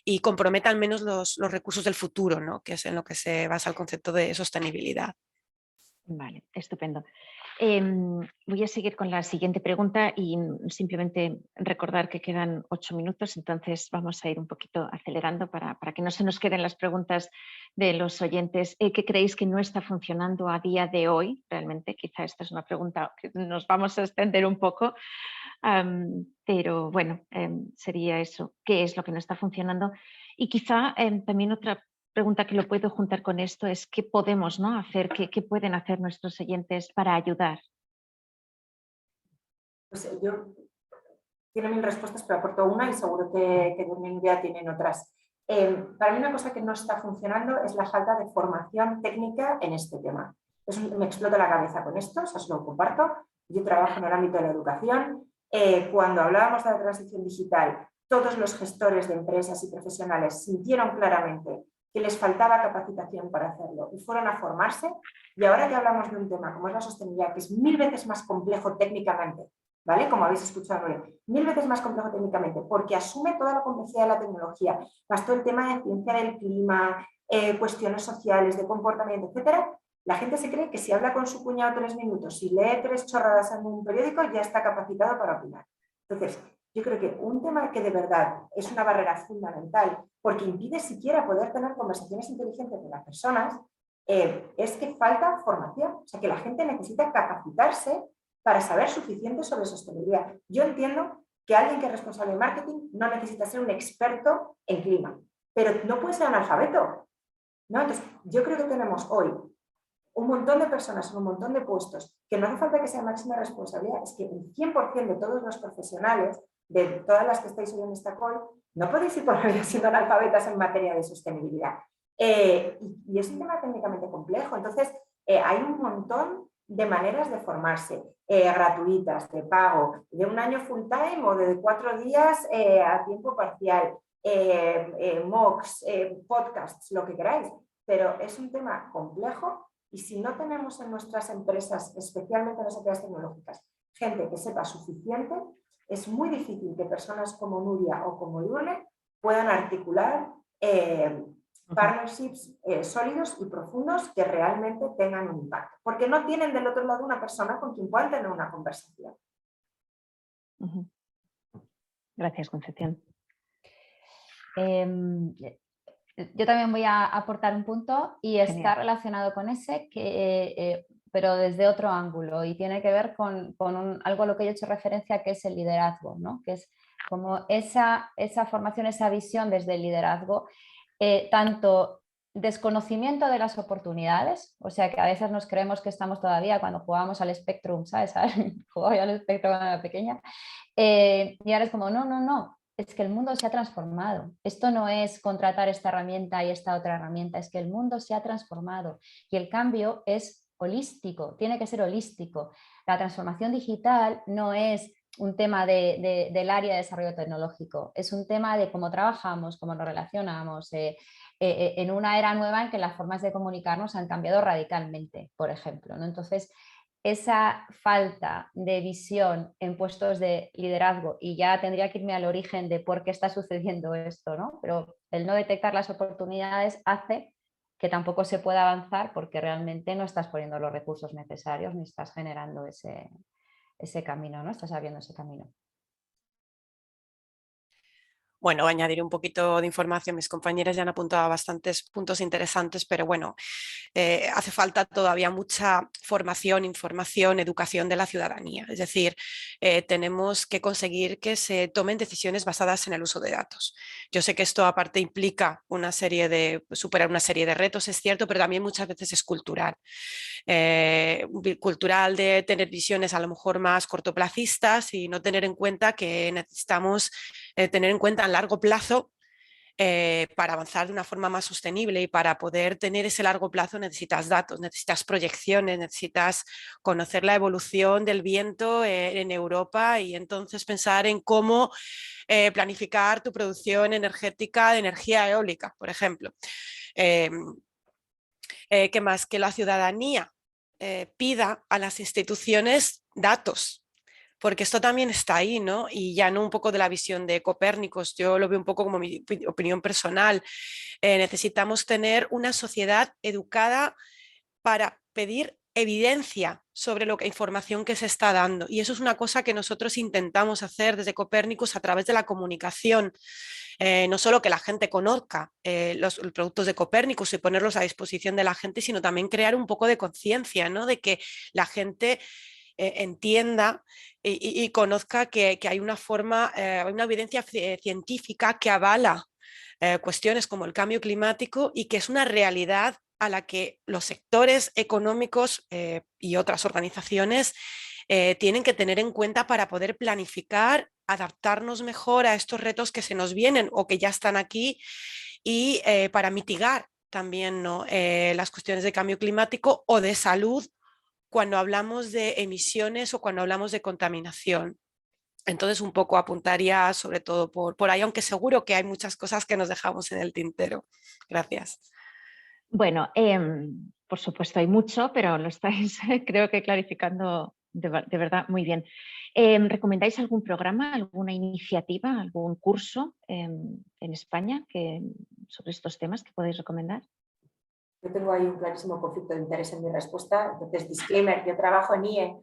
y comprometan menos los recursos del futuro, ¿no? Que es en lo que se basa el concepto de sostenibilidad. Vale, estupendo. Voy a seguir con la siguiente pregunta y simplemente recordar que quedan 8 minutos, entonces vamos a ir un poquito acelerando para que no se nos queden las preguntas de los oyentes. ¿Qué creéis que no está funcionando a día de hoy? Realmente, quizá esta es una pregunta que nos vamos a extender un poco, pero bueno, sería eso. ¿Qué es lo que no está funcionando? Y quizá también otra pregunta que lo puedo juntar con esto es ¿qué podemos, ¿no?, hacer, qué pueden hacer nuestros oyentes para ayudar? Pues yo tiene 1000 respuestas, pero aporto una y seguro que Nuria tienen otras. Para mí una cosa que no está funcionando es la falta de formación técnica en este tema. Me explota la cabeza con esto, o sea, os lo comparto. Yo trabajo en el ámbito de la educación. Cuando hablábamos de la transición digital, todos los gestores de empresas y profesionales sintieron claramente que les faltaba capacitación para hacerlo y fueron a formarse. Y ahora que hablamos de un tema como es la sostenibilidad, que es 1000 veces más complejo técnicamente, ¿vale? Como habéis escuchado, 1000 veces más complejo técnicamente, porque asume toda la complejidad de la tecnología, más todo el tema de ciencia del clima, cuestiones sociales, de comportamiento, etcétera. La gente se cree que si habla con su cuñado 3 minutos y lee 3 chorradas en un periódico, ya está capacitado para opinar. Entonces, yo creo que un tema que de verdad es una barrera fundamental, porque impide siquiera poder tener conversaciones inteligentes con las personas, es que falta formación. O sea, que la gente necesita capacitarse para saber suficiente sobre sostenibilidad. Yo entiendo que alguien que es responsable de marketing no necesita ser un experto en clima, pero no puede ser analfabeto, ¿no? Entonces, yo creo que tenemos hoy un montón de personas en un montón de puestos que no hace falta que sea máxima responsabilidad, es que el 100% de todos los profesionales, de todas las que estáis hoy en esta call, no podéis ir por la vida siendo analfabetas en materia de sostenibilidad. Y es un tema técnicamente complejo, entonces hay un montón de maneras de formarse, gratuitas, de pago, de un año full time o de 4 días a tiempo parcial, MOOCs, podcasts, lo que queráis, pero es un tema complejo y si no tenemos en nuestras empresas, especialmente en las empresas tecnológicas, gente que sepa suficiente, es muy difícil que personas como Nuria o como Irune puedan articular partnerships sólidos y profundos que realmente tengan un impacto, porque no tienen del otro lado una persona con quien puedan tener una conversación. Gracias, Concepción. Yo también voy a aportar un punto y está relacionado con ese, pero desde otro ángulo y tiene que ver con algo a lo que yo he hecho referencia, que es el liderazgo, ¿no? Que es como esa formación, esa visión desde el liderazgo, tanto desconocimiento de las oportunidades, o sea que a veces nos creemos que estamos todavía cuando jugábamos al Spectrum, ¿sabes? Jugaba al Spectrum cuando era pequeña y ahora es como no, es que el mundo se ha transformado. Esto no es contratar esta herramienta y esta otra herramienta, es que el mundo se ha transformado y el cambio es holístico, tiene que ser holístico. La transformación digital no es un tema del área de desarrollo tecnológico, es un tema de cómo trabajamos, cómo nos relacionamos, en una era nueva en que las formas de comunicarnos han cambiado radicalmente, por ejemplo, ¿no? Entonces, esa falta de visión en puestos de liderazgo, y ya tendría que irme al origen de por qué está sucediendo esto, ¿no? Pero el no detectar las oportunidades hace que tampoco se pueda avanzar porque realmente no estás poniendo los recursos necesarios ni estás generando ese camino, ¿no? Estás abriendo ese camino. Bueno, añadiré un poquito de información. Mis compañeras ya han apuntado bastantes puntos interesantes, pero bueno, hace falta todavía mucha formación, información, educación de la ciudadanía. Es decir, tenemos que conseguir que se tomen decisiones basadas en el uso de datos. Yo sé que esto aparte implica superar una serie de retos, es cierto, pero también muchas veces es cultural. Cultural de tener visiones a lo mejor más cortoplacistas y no tener en cuenta que necesitamos tener en cuenta a largo plazo para avanzar de una forma más sostenible, y para poder tener ese largo plazo necesitas datos, necesitas proyecciones, necesitas conocer la evolución del viento en Europa y entonces pensar en cómo planificar tu producción energética de energía eólica, por ejemplo. ¿Qué más? Que la ciudadanía pida a las instituciones datos, porque esto también está ahí, ¿no? Y ya no un poco de la visión de Copérnicos, yo lo veo un poco como mi opinión personal. Necesitamos tener una sociedad educada para pedir evidencia sobre la información que se está dando. Y eso es una cosa que nosotros intentamos hacer desde Copernicus a través de la comunicación. No solo que la gente conozca los productos de Copernicus y ponerlos a disposición de la gente, sino también crear un poco de conciencia, ¿no? De que la gente entienda y conozca que hay una forma, una evidencia científica que avala cuestiones como el cambio climático y que es una realidad a la que los sectores económicos y otras organizaciones tienen que tener en cuenta para poder planificar, adaptarnos mejor a estos retos que se nos vienen o que ya están aquí y para mitigar también, ¿no? Las cuestiones de cambio climático o de salud cuando hablamos de emisiones o cuando hablamos de contaminación. Entonces un poco apuntaría sobre todo por ahí, aunque seguro que hay muchas cosas que nos dejamos en el tintero. Gracias. Bueno, por supuesto hay mucho, pero lo estáis creo que clarificando de verdad muy bien. ¿Recomendáis algún programa, alguna iniciativa, algún curso en España sobre estos temas que podéis recomendar? Yo tengo ahí un clarísimo conflicto de interés en mi respuesta, entonces disclaimer, yo trabajo en IE.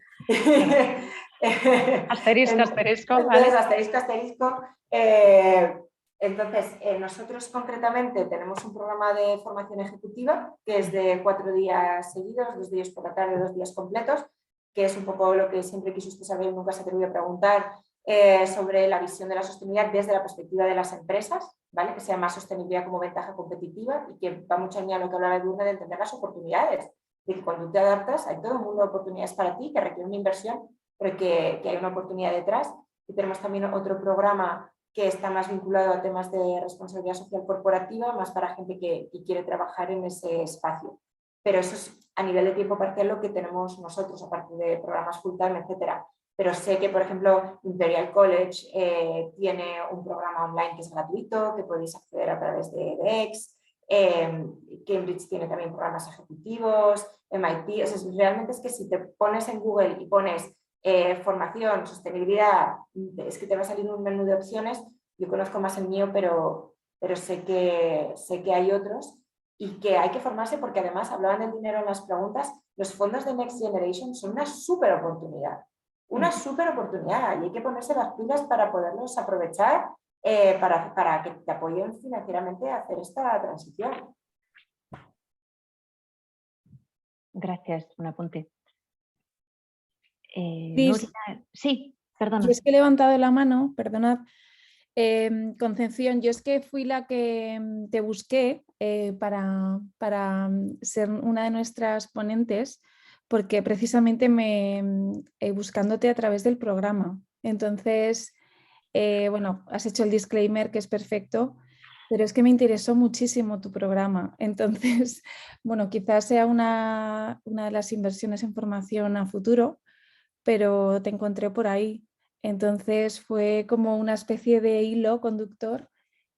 Asterisco, asterisco, entonces, ¿vale? asterisco, asterisco. Entonces, nosotros concretamente tenemos un programa de formación ejecutiva que es de 4 días seguidos, 2 días por la tarde, 2 días completos, que es un poco lo que siempre quiso usted saber y nunca se atrevió a preguntar, sobre la visión de la sostenibilidad desde la perspectiva de las empresas, ¿vale? Que sea más sostenibilidad como ventaja competitiva y que va mucho a lo que hablaba Edurne de entender las oportunidades, de que cuando te adaptas hay todo un mundo de oportunidades para ti que requiere una inversión, pero que hay una oportunidad detrás. Y tenemos también otro programa que está más vinculado a temas de responsabilidad social corporativa, más para gente que quiere trabajar en ese espacio. Pero eso es a nivel de tiempo parcial lo que tenemos nosotros, aparte de programas full time, etcétera. Pero sé que, por ejemplo, Imperial College tiene un programa online que es gratuito, que podéis acceder a través de edX. Cambridge tiene también programas ejecutivos, MIT. O sea, realmente es que si te pones en Google y pones formación, sostenibilidad, es que te va a salir un menú de opciones. Yo conozco más el mío, pero sé que hay otros y que hay que formarse porque además hablaban del dinero en las preguntas. Los fondos de Next Generation son una súper oportunidad. Una súper oportunidad y hay que ponerse las pilas para poderlos aprovechar para que te apoyen financieramente a hacer esta transición. Gracias, un apunte. Cris, Nuria, sí, perdona. yo es que he levantado la mano, perdonad, Concepción, yo es que fui la que te busqué para ser una de nuestras ponentes, porque precisamente buscándote a través del programa. Entonces, bueno, has hecho el disclaimer que es perfecto, pero es que me interesó muchísimo tu programa. Entonces, bueno, quizás sea una de las inversiones en formación a futuro, pero te encontré por ahí. Entonces fue como una especie de hilo conductor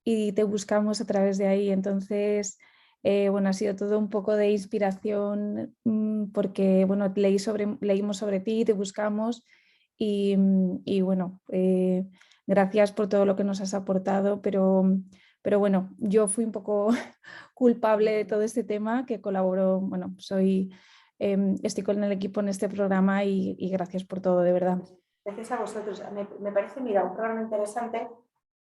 y te buscamos a través de ahí. Entonces, bueno, ha sido todo un poco de inspiración porque, bueno, leímos sobre ti, te buscamos y bueno, gracias por todo lo que nos has aportado, pero bueno, yo fui un poco culpable de todo este tema que colaboró, bueno, estoy con el equipo en este programa y gracias por todo, de verdad. Gracias a vosotros. Me parece, mira, un programa interesante,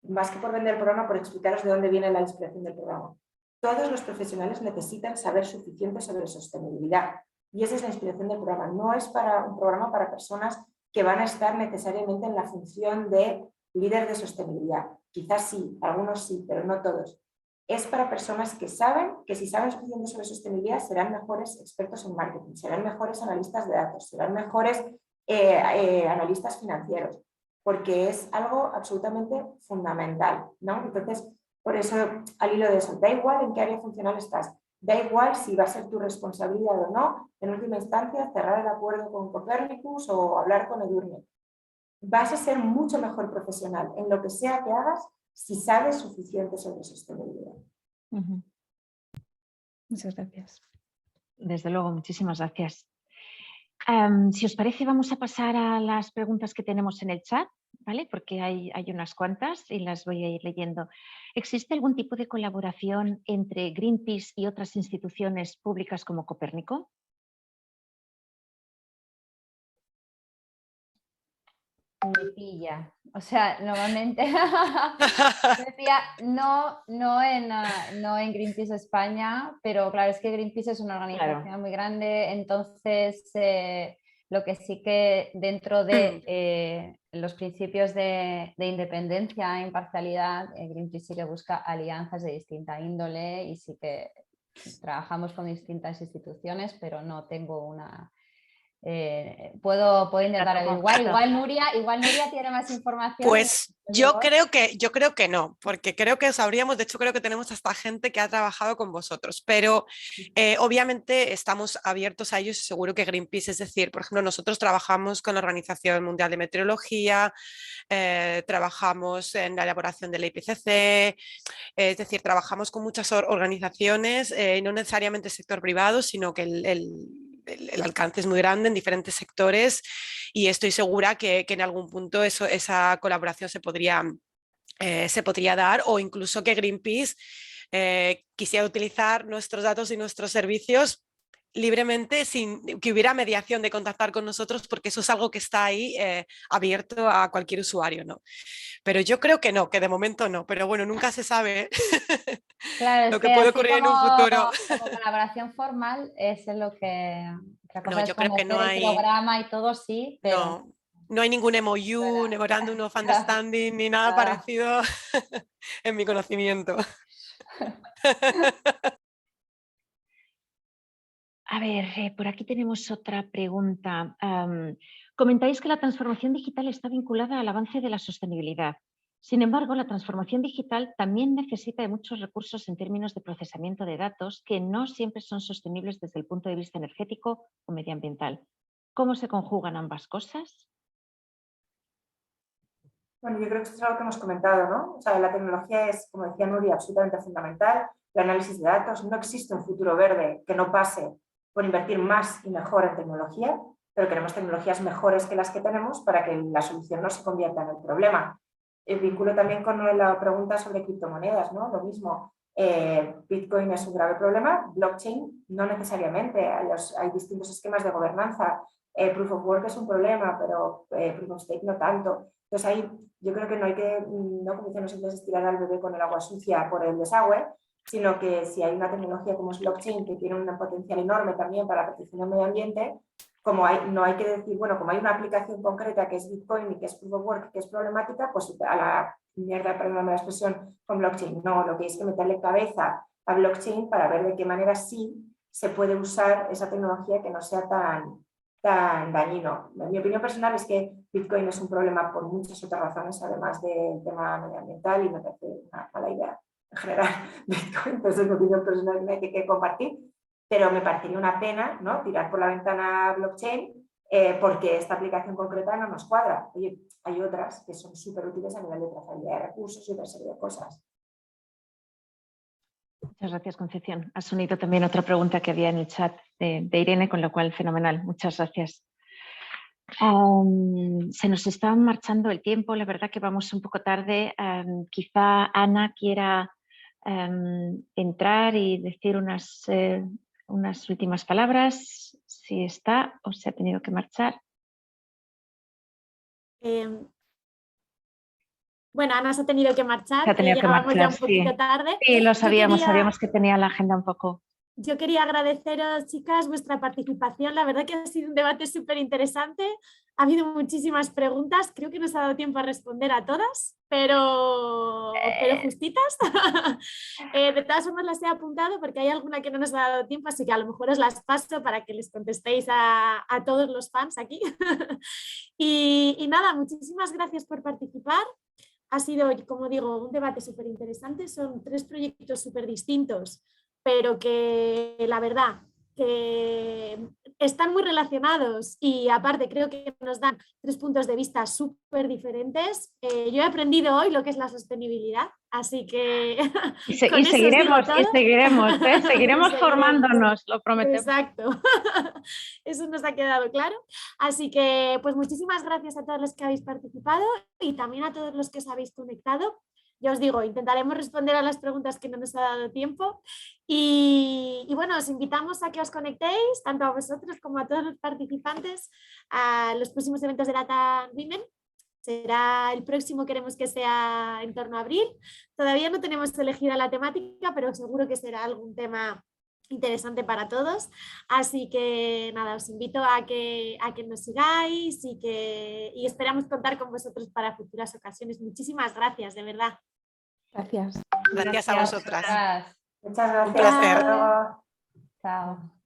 más que por vender el programa, por explicaros de dónde viene la inspiración del programa. Todos los profesionales necesitan saber suficiente sobre sostenibilidad y esa es la inspiración del programa. No es un programa para personas que van a estar necesariamente en la función de líder de sostenibilidad. Quizás sí, algunos sí, pero no todos. Es para personas que saben que si saben suficiente sobre sostenibilidad serán mejores expertos en marketing, serán mejores analistas de datos, serán mejores analistas financieros, porque es algo absolutamente fundamental, ¿no? Entonces, por eso, al hilo de eso, da igual en qué área funcional estás, da igual si va a ser tu responsabilidad o no, en última instancia, cerrar el acuerdo con Copernicus o hablar con Edurne. Vas a ser mucho mejor profesional en lo que sea que hagas si sabes suficiente sobre sostenibilidad. Muchas gracias. Desde luego, muchísimas gracias. Si os parece, vamos a pasar a las preguntas que tenemos en el chat, ¿vale? Porque hay unas cuantas y las voy a ir leyendo. ¿Existe algún tipo de colaboración entre Greenpeace y otras instituciones públicas como Copérnico? me pilla. O sea, normalmente decía no en Greenpeace España, pero claro, es que Greenpeace es una organización muy grande, entonces lo que sí que dentro de los principios de independencia e imparcialidad, Greenpeace sí que busca alianzas de distinta índole y sí que trabajamos con distintas instituciones, pero no tengo una... puedo intentar averiguar. Igual Nuria tiene más información. Pues yo creo que no, porque creo que sabríamos, de hecho creo que tenemos hasta gente que ha trabajado con vosotros, pero obviamente estamos abiertos a ellos y seguro que Greenpeace, es decir, por ejemplo, nosotros trabajamos con la Organización Mundial de Meteorología, trabajamos en la elaboración del IPCC, es decir, trabajamos con muchas organizaciones, no necesariamente el sector privado, sino que el alcance es muy grande en diferentes sectores y estoy segura que en algún punto esa colaboración se podría dar, o incluso que Greenpeace quisiera utilizar nuestros datos y nuestros servicios libremente sin que hubiera mediación de contactar con nosotros, porque eso es algo que está ahí abierto a cualquier usuario, ¿no? Pero yo creo que no, que de momento no, pero bueno, nunca se sabe claro, lo que puede ocurrir en un futuro. Como colaboración formal es en lo que... Otra cosa No, es yo creo como que no hacer el hay... programa y todo, sí, pero... No hay ningún MOU, Memorandum of Understanding, ni nada parecido en mi conocimiento. A ver, por aquí tenemos otra pregunta. Comentáis que la transformación digital está vinculada al avance de la sostenibilidad. Sin embargo, la transformación digital también necesita de muchos recursos en términos de procesamiento de datos que no siempre son sostenibles desde el punto de vista energético o medioambiental. ¿Cómo se conjugan ambas cosas? Bueno, yo creo que esto es algo que hemos comentado, ¿no? O sea, la tecnología es, como decía Nuria, absolutamente fundamental. El análisis de datos, no existe un futuro verde que no pase por invertir más y mejor en tecnología, pero queremos tecnologías mejores que las que tenemos para que la solución no se convierta en el problema. El vínculo también con la pregunta sobre criptomonedas, ¿no? Lo mismo, Bitcoin es un grave problema, blockchain no necesariamente, hay distintos esquemas de gobernanza, Proof of Work es un problema, pero Proof of Stake no tanto. Entonces ahí yo creo que no hay que, no como dicen los ingleses, tirar al bebé con el agua sucia por el desagüe, sino que si hay una tecnología como es blockchain que tiene un potencial enorme también para la protección del medio ambiente, no hay que decir, bueno, como hay una aplicación concreta que es Bitcoin y que es Proof of Work, que es problemática, pues a la mierda, perdón la expresión, con blockchain. No, lo que es que meterle cabeza a blockchain para ver de qué manera sí se puede usar esa tecnología que no sea tan dañino. Mi opinión personal es que Bitcoin es un problema por muchas otras razones, además del tema medioambiental, y me parece una mala idea en general Bitcoin, entonces es mi opinión personal que compartir, pero me parecería una pena, ¿no?, tirar por la ventana blockchain porque esta aplicación concreta no nos cuadra. Oye, hay otras que son súper útiles a nivel de trazabilidad de recursos y otra serie de cosas. Muchas gracias, Concepción. Has unido también otra pregunta que había en el chat de Irene, con lo cual fenomenal. Muchas gracias. Se nos está marchando el tiempo, la verdad que vamos un poco tarde. Quizá Ana quiera entrar y decir unas últimas palabras, si está o se ha tenido que marchar. Bueno, Ana se ha tenido que marchar, Se ha tenido que llegábamos marchar, ya un poquito tarde. Sí, lo sabíamos que tenía la agenda un poco. Yo quería agradeceros, chicas, vuestra participación. La verdad que ha sido un debate súper interesante. Ha habido muchísimas preguntas. Creo que no se ha dado tiempo a responder a todas, pero justitas. De todas formas las he apuntado porque hay alguna que no nos ha dado tiempo, así que a lo mejor os las paso para que les contestéis a todos los fans aquí. y nada, muchísimas gracias por participar. Ha sido, como digo, un debate súper interesante. Son 3 proyectos súper distintos, pero que la verdad que están muy relacionados y aparte creo que nos dan 3 puntos de vista súper diferentes. Yo he aprendido hoy lo que es la sostenibilidad, así que seguiremos formándonos, lo prometemos. Exacto, eso nos ha quedado claro. Así que pues muchísimas gracias a todos los que habéis participado y también a todos los que os habéis conectado. Ya os digo, intentaremos responder a las preguntas que no nos ha dado tiempo y bueno, os invitamos a que os conectéis, tanto a vosotros como a todos los participantes, a los próximos eventos de Data and Women, será el próximo, queremos que sea en torno a abril. Todavía no tenemos elegida la temática, pero seguro que será algún tema interesante para todos. Así que nada, os invito a que nos sigáis y esperamos contar con vosotros para futuras ocasiones. Muchísimas gracias, de verdad. Gracias. Gracias a vosotras. Gracias. Muchas gracias. Un placer. Hasta luego. Chao.